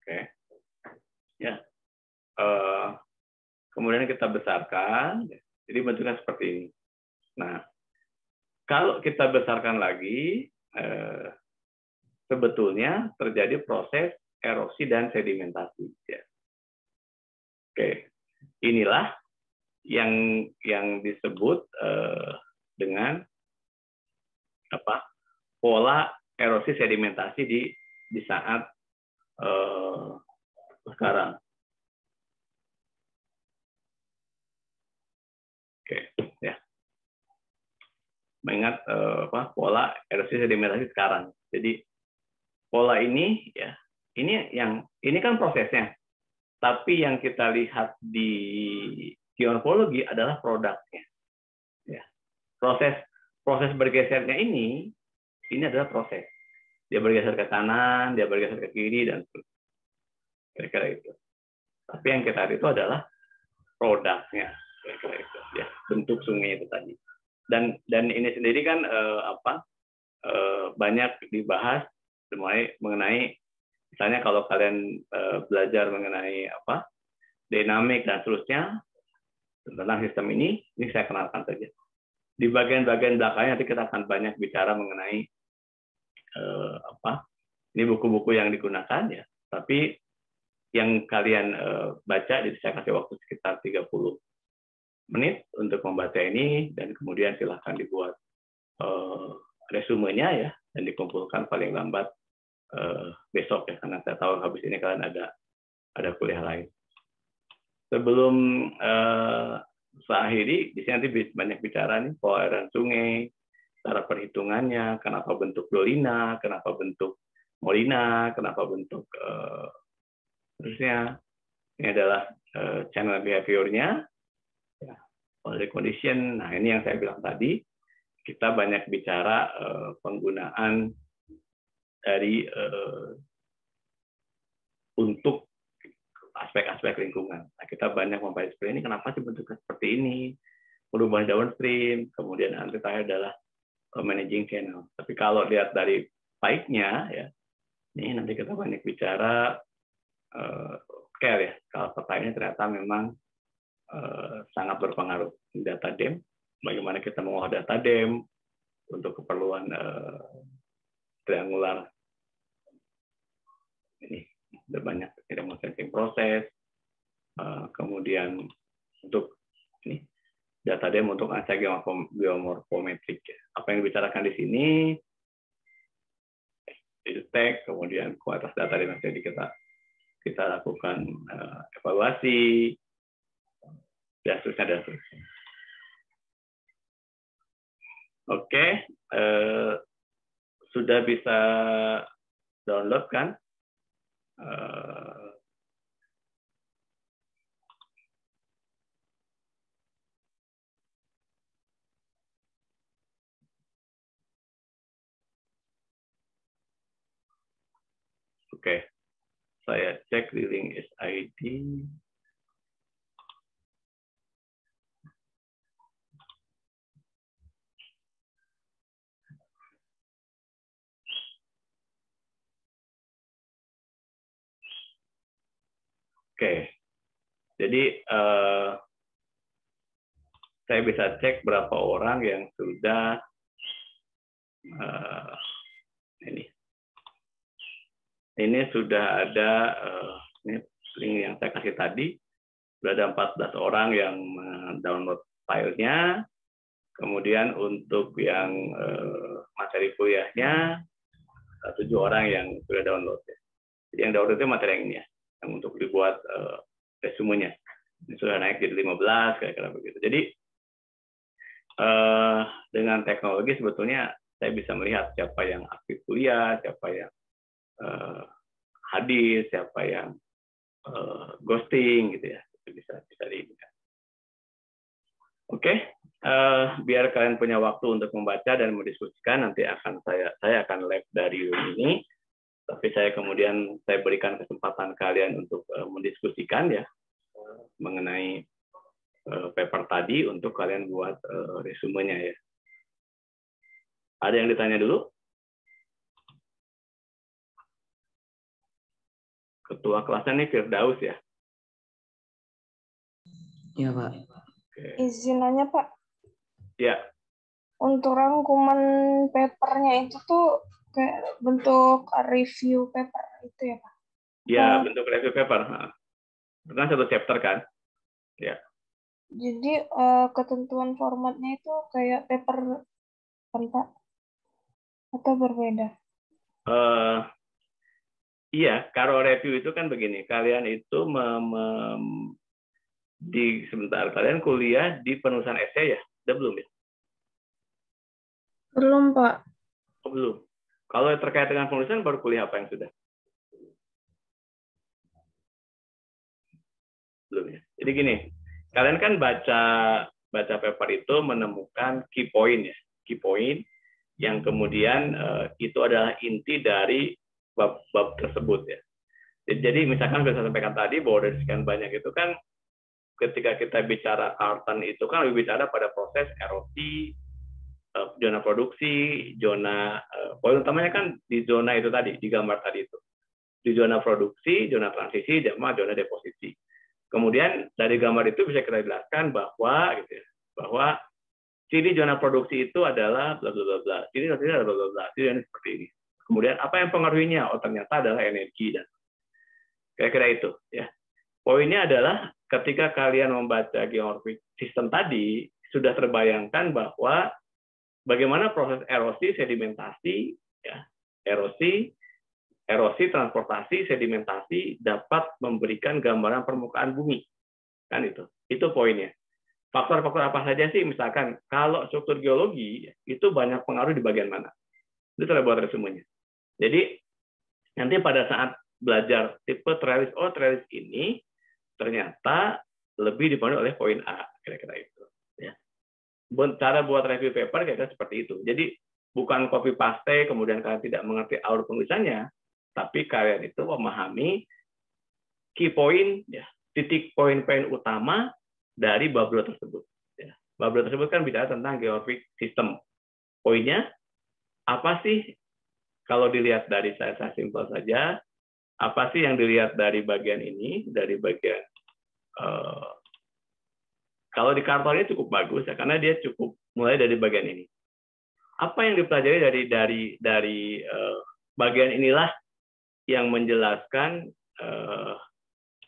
Oke. Ya. Kemudian kita besarkan. Jadi bentuknya seperti ini. Nah, kalau kita besarkan lagi, sebetulnya terjadi proses erosi dan sedimentasi. Ya. Oke, inilah yang disebut dengan pola erosi sedimentasi di saat sekarang. Oke, ya. Mengingat pola erosi sedimentasi sekarang. Jadi pola ini ya, ini kan prosesnya. Tapi yang kita lihat di geomorfologi adalah produknya. Ya. Proses bergesernya ini adalah proses. Dia bergeser ke kanan, dia bergeser ke kiri dan kira-kira itu. Tapi yang kita lihat itu adalah produknya, ya, bentuk sungai itu tadi. Dan ini sendiri kan banyak dibahas mengenai misalnya kalau kalian belajar mengenai dinamik dan seterusnya tentang sistem ini saya kenalkan saja. Di bagian-bagian belakangnya nanti kita akan banyak bicara mengenai ini buku-buku yang digunakan ya. Tapi yang kalian baca, jadi saya kasih waktu sekitar 30 menit untuk membaca ini dan kemudian silahkan dibuat resumenya ya dan dikumpulkan paling lambat besok ya, karena saya tahu habis ini kalian ada kuliah lain. Sebelum saya akhiri, di sini nanti banyak bicara nih pola aliran sungai, cara perhitungannya, kenapa bentuk dolina, kenapa bentuk molina, kenapa bentuk terusnya. Ini adalah channel behavior-nya, ya, boundary condition. Nah ini yang saya bilang tadi, kita banyak bicara penggunaan dari untuk aspek-aspek lingkungan. Nah, kita banyak membahas seperti ini, kenapa sih bentuknya seperti ini, perubahan downstream, kemudian nanti terakhir adalah managing channel. Tapi kalau lihat dari baiknya, ya, ini nanti kita banyak bicara care ya, kalau pertanyaannya ternyata memang sangat berpengaruh. Data DEM, bagaimana kita mengolah data DEM untuk keperluan triangular. Ini ada banyak sensing proses, kemudian untuk ini data DEM untuk analisa geomorfometrik. Apa yang dibicarakan di sini, detect, kemudian kualitas data DEM jadi kita lakukan evaluasi, dan seterusnya. Oke, sudah bisa download kan? Oke, saya cek di link SID. Oke, jadi saya bisa cek berapa orang yang sudah ini sudah ada ini link yang saya kasih tadi, sudah ada 14 orang yang download filenya, kemudian untuk yang materi kuliahnya 7 orang yang sudah download. Jadi yang download itu materi yang ini ya, yang untuk dibuat resumenya. Ini sudah naik jadi 15 kira-kira begitu. Jadi dengan teknologi sebetulnya saya bisa melihat siapa yang aktif kuliah, siapa yang hadir, siapa yang ghosting gitu ya. Itu bisa dilihat. Oke, biar kalian punya waktu untuk membaca dan mendiskusikan, nanti akan saya akan live dari ini. Tapi saya berikan kesempatan kalian untuk mendiskusikan ya mengenai paper tadi untuk kalian buat resumenya ya. Ada yang ditanya dulu? Ketua kelasnya nih Firdaus ya? Iya Pak. Oke. Izin nanya Pak, Ya. untuk rangkuman papernya itu tuh kayak bentuk review paper itu ya Pak? Ya, bentuk review paper. Itu kan satu chapter kan? Ya. Jadi ketentuan formatnya itu kayak paper kan Pak? Atau berbeda? Iya, kalau review itu kan begini, kalian itu sebentar kalian kuliah di penulisan esai ya? Udah belum ya? Belum Pak. Oh, belum. Kalau terkait dengan penulisan baru kuliah apa yang sudah? Belum ya. Jadi gini, kalian kan baca paper itu menemukan key point ya, key point yang kemudian itu adalah inti dari bab tersebut ya. Jadi misalkan saya sampaikan tadi bahwa dari sekian banyak itu kan ketika kita bicara karton itu kan lebih bicara pada proses erosi, zona produksi, zona poin utamanya kan di zona itu tadi, di gambar tadi itu. Di zona produksi, zona transisi, sama zona deposisi. Kemudian dari gambar itu bisa kita jelaskan bahwa gitu ya, bahwa ciri zona produksi itu adalah bla bla bla bla. Ciri adalah bla bla bla. Ciri seperti ini. Kemudian apa yang pengaruhinya? Oh, ternyata adalah energi dan kira-kira itu ya. Poinnya adalah ketika kalian membaca geomorphic system tadi sudah terbayangkan bahwa bagaimana proses erosi, sedimentasi, ya, erosi, transportasi, sedimentasi dapat memberikan gambaran permukaan bumi, kan itu poinnya. Faktor-faktor apa saja sih? Misalkan kalau struktur geologi itu banyak pengaruh di bagian mana? Itu saya buat resumenya. Jadi nanti pada saat belajar tipe trellis trellis ini ternyata lebih dipandu oleh poin A, kira-kira itu. Ya. Cara buat review paper kira-kira seperti itu. Jadi bukan copy paste, kemudian kalian tidak mengerti alur penulisannya, tapi kalian itu memahami key point, ya, titik poin-poin utama dari bab 2 tersebut. Ya. Bab 2 tersebut kan bicara tentang geomorphic system. Poinnya apa sih? Kalau dilihat dari saya simpel saja, apa sih yang dilihat dari bagian ini, dari bagian kalau di kartonnya cukup bagus ya, karena dia cukup mulai dari bagian ini. Apa yang dipelajari dari bagian inilah yang menjelaskan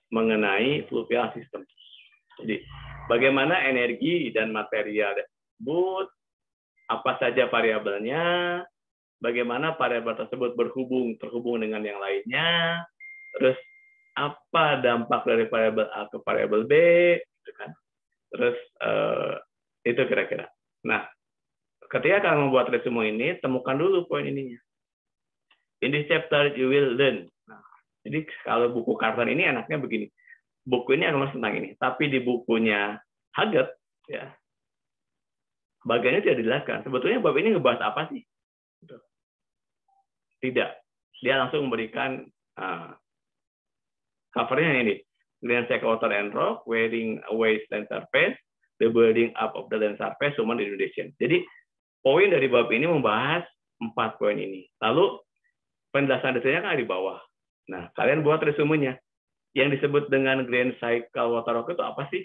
mengenai fluvial system. Jadi bagaimana energi dan material tersebut, apa saja variabelnya, bagaimana variabel tersebut terhubung dengan yang lainnya, terus apa dampak dari variabel A ke variabel B, gitu kan. Terus itu kira-kira. Nah, ketika kalian membuat resume ini, temukan dulu poin ininya. In this chapter you will learn. Nah, jadi kalau buku karton ini enaknya begini. Buku ini akan tentang ini, tapi di bukunya Haggett ya, bagiannya tidak dijelaskan. Sebetulnya bab ini ngebahas apa sih? Tidak. Dia langsung memberikan covernya ini. Greensack water and rock, wearing away land surface, the building up of the land surface, human inundation. Jadi poin dari bab ini membahas 4 poin ini. Lalu penjelasan detailnya kan di bawah. Nah, kalian buat resumenya. Yang disebut dengan grand cycle water rock itu apa sih?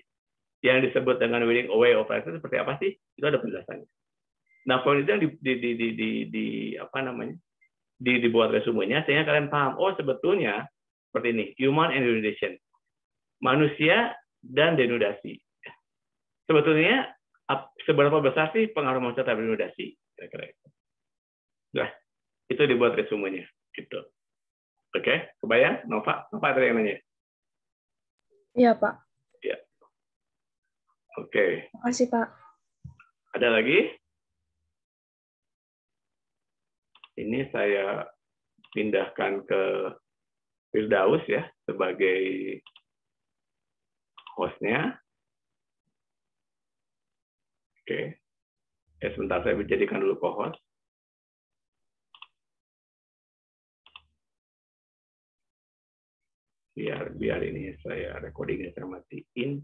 Yang disebut dengan wearing away of land seperti apa sih? Itu ada penjelasannya. Nah, poin itu yang dibuat resumenya sehingga kalian paham. Oh, sebetulnya seperti ini, human inundation. Manusia dan denudasi. Sebetulnya seberapa besar sih pengaruh manusia terhadap denudasi? Kira-kira itu. Nah, itu dibuat resumenya. Gitu. Oke, kebayang? Nova ada yang nanya? Iya, Pak. Ya. Oke. Terima kasih, Pak. Ada lagi? Ini saya pindahkan ke Firdaus ya sebagai hostnya. Oke. Sebentar saya jadikan dulu co-host. Biar ini saya recordingnya saya matiin.